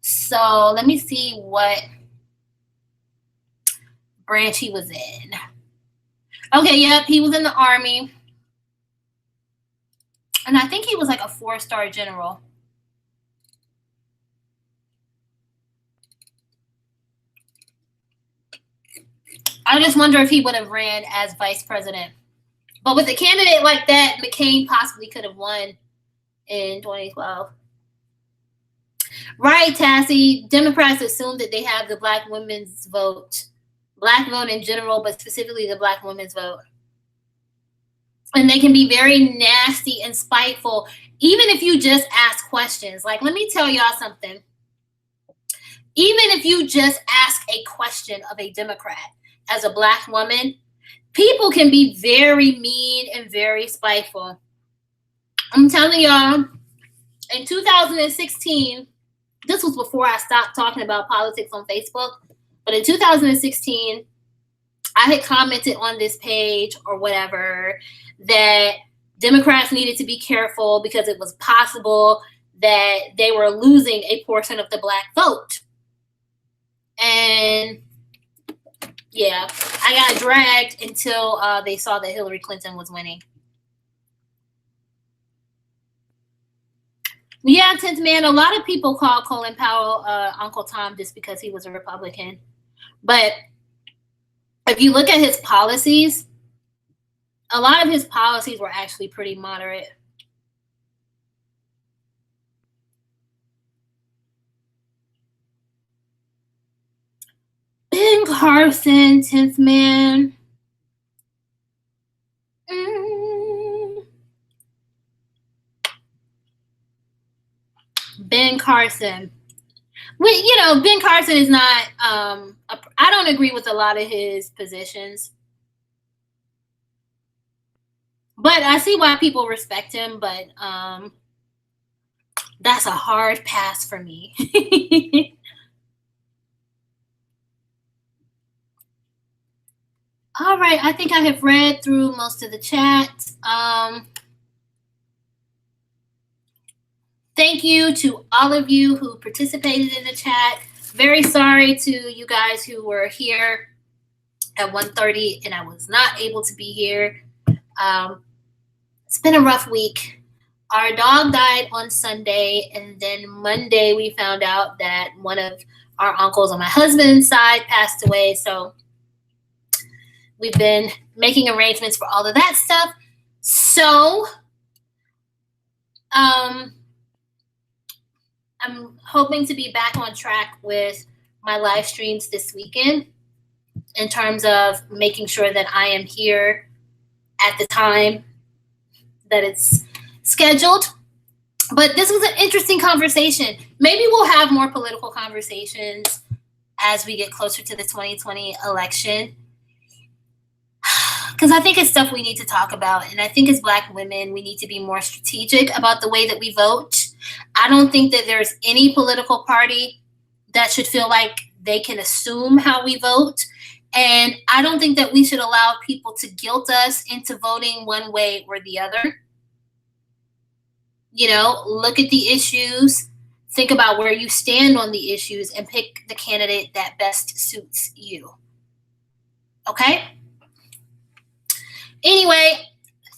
So let me see what branch he was in. Okay, yep, he was in the Army. And I think he was like a 4-star general. I just wonder if he would have ran as vice president. But with a candidate like that, McCain possibly could have won in 2012. Right, Tassie. Democrats assume that they have the black women's vote. Black vote in general, but specifically the black women's vote. And they can be very nasty and spiteful, even if you just ask questions. Like, let me tell y'all something. Even if you just ask a question of a Democrat as a black woman, people can be very mean and very spiteful. I'm telling y'all, in 2016, this was before I stopped talking about politics on Facebook, but in 2016, I had commented on this page or whatever that Democrats needed to be careful because it was possible that they were losing a portion of the black vote. And yeah, I got dragged until they saw that Hillary Clinton was winning. Yeah, 10th man, a lot of people call Colin Powell Uncle Tom just because he was a Republican. But if you look at his policies, a lot of his policies were actually pretty moderate. Ben Carson, 10th man. Ben Carson. You know, Ben Carson is not, I don't agree with a lot of his positions. But I see why people respect him, but that's a hard pass for me. All right, I think I have read through most of the chat. Thank you to all of you who participated in the chat. Very sorry to you guys who were here at 1:30 and I was not able to be here. It's been a rough week. Our dog died on Sunday, and then Monday we found out that one of our uncles on my husband's side passed away. So we've been making arrangements for all of that stuff. So I'm hoping to be back on track with my live streams this weekend in terms of making sure that I am here at the time that it's scheduled. But this was an interesting conversation. Maybe we'll have more political conversations as we get closer to the 2020 election. because I think it's stuff we need to talk about. And I think as Black women, we need to be more strategic about the way that we vote. I don't think that there's any political party that should feel like they can assume how we vote. And I don't think that we should allow people to guilt us into voting one way or the other. You know, look at the issues, think about where you stand on the issues, and pick the candidate that best suits you. Okay? Anyway,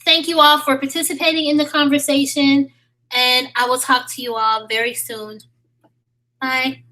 thank you all for participating in the conversation, and I will talk to you all very soon. Bye.